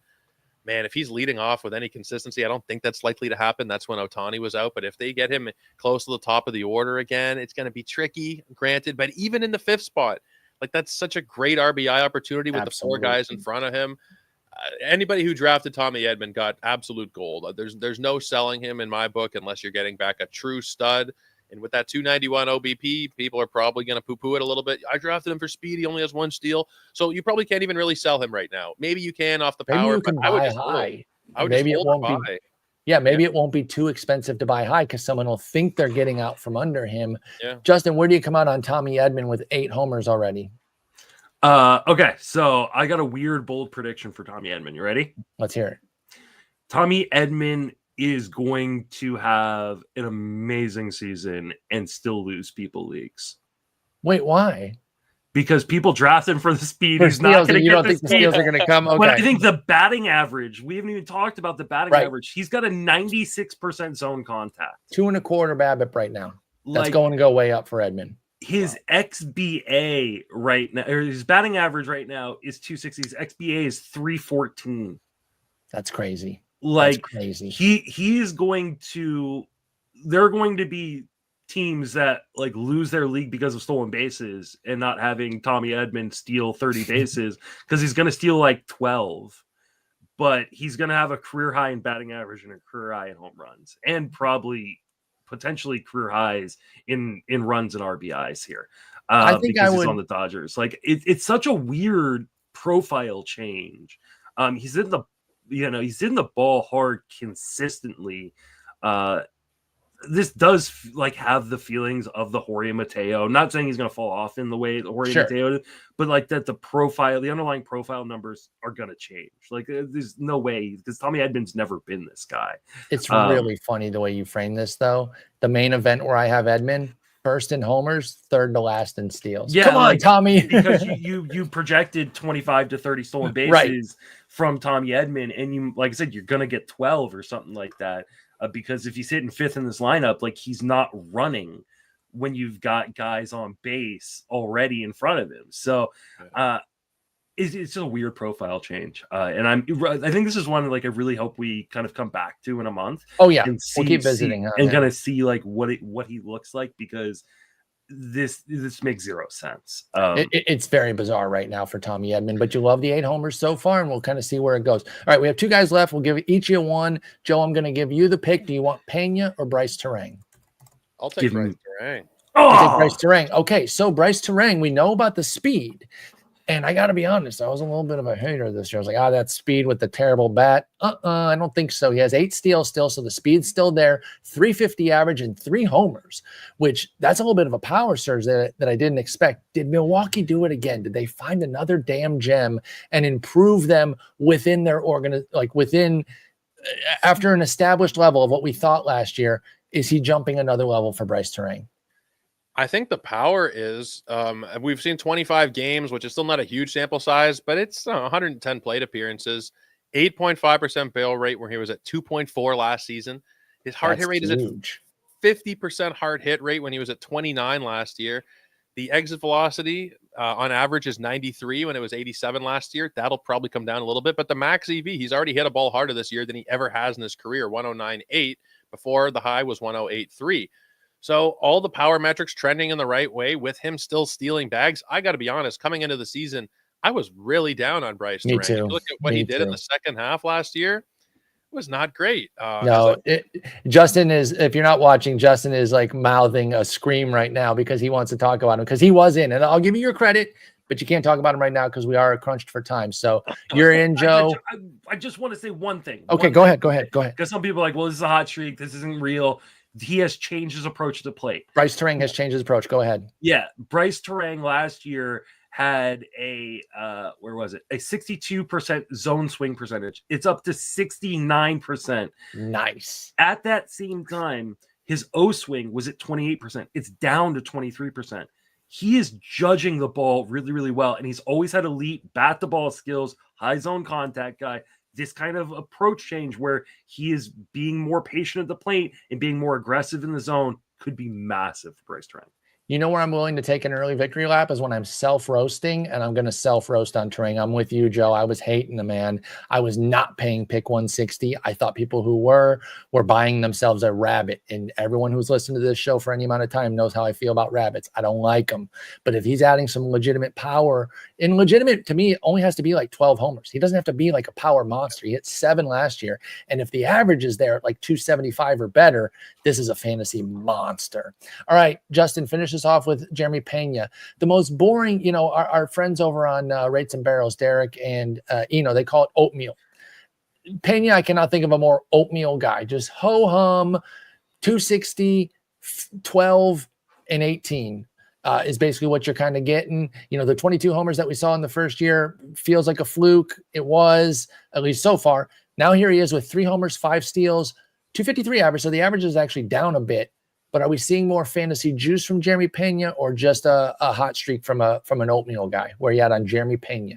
man, if he's leading off with any consistency, I don't think that's likely to happen. That's when Ohtani was out. But if they get him close to the top of the order again, it's going to be tricky, granted. But even in the 5th spot, like that's such a great RBI opportunity with the 4 guys in front of him. Anybody who drafted Tommy Edman got absolute gold. There's no selling him in my book unless you're getting back a true stud. And with that 291 OBP, people are probably going to poo-poo it a little bit. I drafted him for speed. He only has 1 steal. So you probably can't even really sell him right now. Maybe you can off the power. Maybe you can buy high. Maybe it won't be. Yeah, maybe it won't be too expensive to buy high because someone will think they're getting out from under him. Yeah. Justin, where do you come out on Tommy Edman with 8 homers already? Okay, so I got a weird, bold prediction for Tommy Edman. You ready? Let's hear it. Tommy Edman is going to have an amazing season and still lose people leagues. Wait, why? Because people draft him for the speed. For He's not steals, going to you get don't the think the speed. steals are going to come? Okay. But I think the batting average, we haven't even talked about the batting Right. average. He's got a 96% zone contact. 2.25 BABIP right now. That's Like, going to go way up for Edman. his XBA right now, or his batting average right now is 260. His XBA is 314. That's crazy. Like, That's crazy. He is going to. There are going to be teams that like lose their league because of stolen bases and not having Tommy Edman steal 30 bases because he's going to steal like 12, but he's going to have a career high in batting average and a career high in home runs and probably potentially career highs in runs and RBIs here. I think because I he's would. on the Dodgers. Like it's such a weird profile change. He's in the ball hard consistently. This does like have the feelings of the Jorge Mateo. I'm not saying he's going to fall off in the way the Jorge Mateo did, but like that the underlying profile numbers are going to change. Like there's no way because Tommy Edman's never been this guy. It's really funny the way you frame this, though. The main event where I have Edman, first in homers, third to last in steals. Yeah, come on, like, Tommy. because you projected 25 to 30 stolen bases from Tommy Edman, and you, like I said, you're going to get 12 or something like that. Because if he's hitting fifth in this lineup, like he's not running when you've got guys on base already in front of him. So it's a weird profile change. And I think this is one like I really hope we kind of come back to in a month. Oh yeah, and we'll keep visiting and kind of see like what he looks like because this makes zero sense. It's very bizarre right now for Tommy Edman, but you love the 8 homers so far, and we'll kind of see where it goes. All right, we have 2 guys left. We'll give each you one. Joe, I'm going to give you the pick. Do you want Pena or Bryce Terang? I'll take Bryce Terang. You take Bryce Terang. Okay, so Bryce Terang, we know about the speed. And I got to be honest, I was a little bit of a hater this year. I was like, that speed with the terrible bat. I don't think so. He has 8 steals still, so the speed's still there. 350 average and 3 homers, which that's a little bit of a power surge that I didn't expect. Did Milwaukee do it again? Did they find another damn gem and improve them within their after an established level of what we thought last year? Is he jumping another level for Bryce Terang? I think the power is we've seen 25 games, which is still not a huge sample size, but it's 110 plate appearances, 8.5% barrel rate where he was at 2.4 last season. His hard hit rate is at 50% hard hit rate when he was at 29 last year. The exit velocity on average is 93 when it was 87 last year. That'll probably come down a little bit, but the max EV, he's already hit a ball harder this year than he ever has in his career, 109.8. Before the high was 108.3. So all the power metrics trending in the right way with him still stealing bags. I got to be honest, coming into the season, I was really down on Bryce Terang. If you look at what he did in the second half last year, it was not great. Justin is, if you're not watching, Justin is like mouthing a scream right now because he wants to talk about him because he was in. And I'll give you your credit, but you can't talk about him right now because we are crunched for time. So you're in, Joe. I just want to say one thing. Okay, go ahead. Because some people are like, well, this is a hot streak. This isn't real. He has changed his approach to the plate. Bryce Terang has changed his approach. Go ahead. Yeah. Bryce Terang last year had a 62% zone swing percentage. It's up to 69%. Nice. At that same time, his O swing was at 28%. It's down to 23%. He is judging the ball really, really well. And he's always had elite bat the ball skills, high zone contact guy. This kind of approach change where he is being more patient at the plate and being more aggressive in the zone could be massive for Bryce Terang. You know where I'm willing to take an early victory lap is when I'm self-roasting, and I'm going to self-roast on Terang. I'm with you, Joe. I was hating the man. I was not paying pick 160. I thought people who were buying themselves a rabbit, and everyone who's listened to this show for any amount of time knows how I feel about rabbits. I don't like them. But if he's adding some legitimate power, and legitimate to me, it only has to be like 12 homers. He doesn't have to be like a power monster. He hit 7 last year. And if the average is there at like 275 or better, this is a fantasy monster. All right, Justin, finish off with Jeremy Pena. The most boring, our friends over on Rates and Barrels, Derek and they call it oatmeal. Pena, I cannot think of a more oatmeal guy. Just ho-hum, 260, 12, and 18. is basically what you're kind of getting. You know, the 22 homers that we saw in the first year feels like a fluke. It was, at least so far. Now here he is with 3 homers, 5 steals, 253 average. So the average is actually down a bit. But are we seeing more fantasy juice from Jeremy Pena, or just a hot streak from an oatmeal guy? Where you at on Jeremy Pena?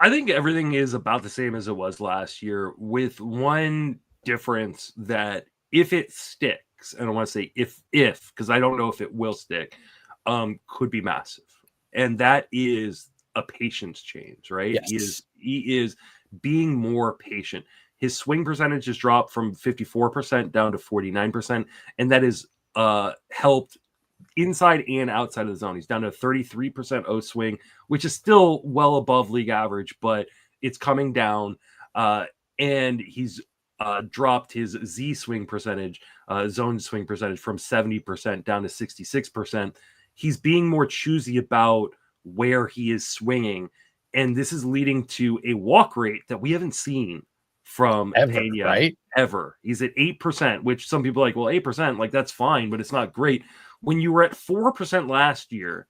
I think everything is about the same as it was last year, with one difference that if it sticks, and I want to say if because I don't know if it will stick, could be massive. And that is a patience change, right? Yes. He is being more patient. His swing percentage has dropped from 54% down to 49%, and that is helped inside and outside of the zone. He's down to 33% O swing, which is still well above league average, but it's coming down. And he's dropped his Z swing percentage, zone swing percentage, from 70% down to 66%. He's being more choosy about where he is swinging, and this is leading to a walk rate that we haven't seen from Pena, right? Ever. He's at 8%, which some people are like, well, 8%, like that's fine, but it's not great. When you were at 4% last year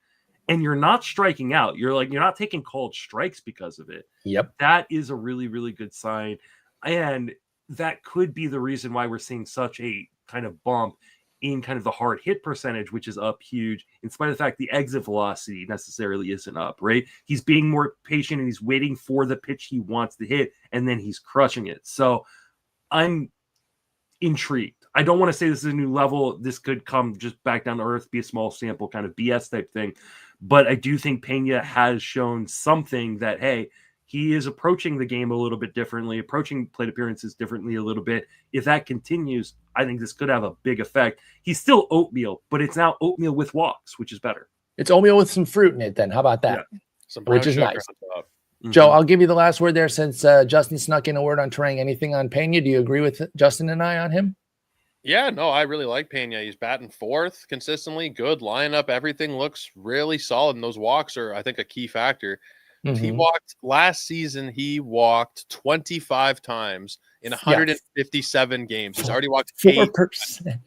and you're not striking out, you're not taking called strikes because of it. Yep. That is a really, really good sign. And that could be the reason why we're seeing such a kind of bump in kind of the hard hit percentage, which is up huge, in spite of the fact the exit velocity necessarily isn't up, right? He's being more patient and he's waiting for the pitch he wants to hit, and then he's crushing it. So I'm intrigued. I don't want to say this is a new level. This could come just back down to earth, be a small sample kind of BS type thing. But I do think Pena has shown something that, hey, he is approaching the game a little bit differently, approaching plate appearances differently a little bit. If that continues, I think this could have a big effect. He's still oatmeal, but it's now oatmeal with walks, which is better. It's oatmeal with some fruit in it then. How about that? Yeah. Which is nice. Joe, I'll give you the last word there since Justin snuck in a word on Terang. Anything on Pena? Do you agree with Justin and I on him? Yeah, no, I really like Pena. He's batting fourth consistently, good lineup. Everything looks really solid, and those walks are, I think, a key factor. Mm-hmm. He walked last season. He walked 25 times in 157 games. He's already walked 4%.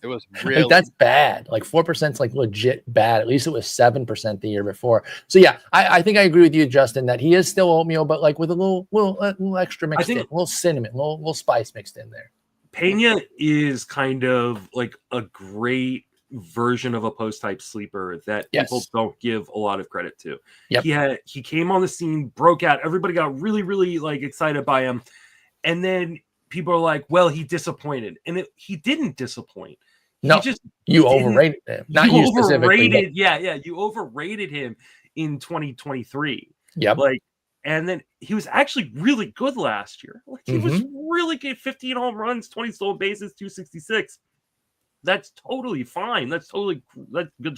It was really that's bad. Like 4% is like legit bad. At least it was 7% the year before. So yeah, I think I agree with you, Justin, that he is still oatmeal, but like with a little extra mixed in, a little cinnamon, a little spice mixed in there. Pena is kind of like a great version of a post type sleeper that people don't give a lot of credit to. Yep. He came on the scene, broke out, everybody got really, really like excited by him, and then people are like, well, he disappointed, and he didn't disappoint. No, you overrated him. Not you specifically. You overrated him in 2023. Yep. And then he was actually really good last year. Like he was really good. 15 home runs, 20 stolen bases, 266. That's totally fine. That's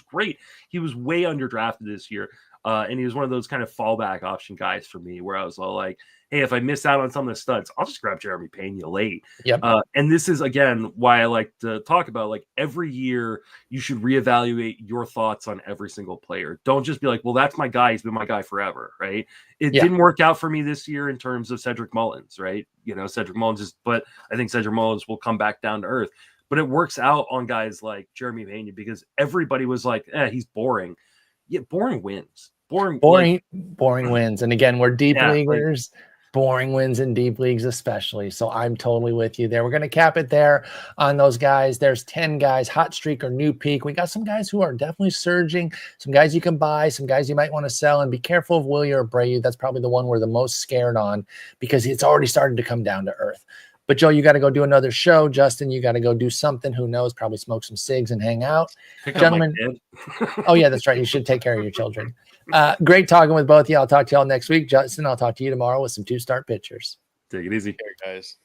great. He was way underdrafted this year. And he was one of those kind of fallback option guys for me, where I was all like, hey, if I miss out on some of the studs, I'll just grab Jeremy Pena late. Yep. And this is, again, why I like to talk about, like, every year you should reevaluate your thoughts on every single player. Don't just be like, well, that's my guy. He's been my guy forever, right? It didn't work out for me this year in terms of Cedric Mullins, right? Cedric Mullins but I think Cedric Mullins will come back down to earth. But it works out on guys like Jeremy Pena because everybody was like, he's boring. Yeah, boring wins. Boring wins. And again, we're deep leaguers. Boring wins in deep leagues especially. So I'm totally with you there. We're going to cap it there on those guys. There's 10 guys, hot streak or new peak. We got some guys who are definitely surging, some guys you can buy, some guys you might want to sell, and be careful of Willie or Abreu. That's probably the one we're the most scared on because it's already started to come down to earth. But Joe, you got to go do another show. Justin, you got to go do something. Who knows? Probably smoke some cigs and hang out. Gentlemen. Oh yeah, that's right. You should take care of your children. Great talking with both of you. I'll talk to y'all next week. Justin, I'll talk to you tomorrow with some 2-start pitchers. Take it easy. Here, guys.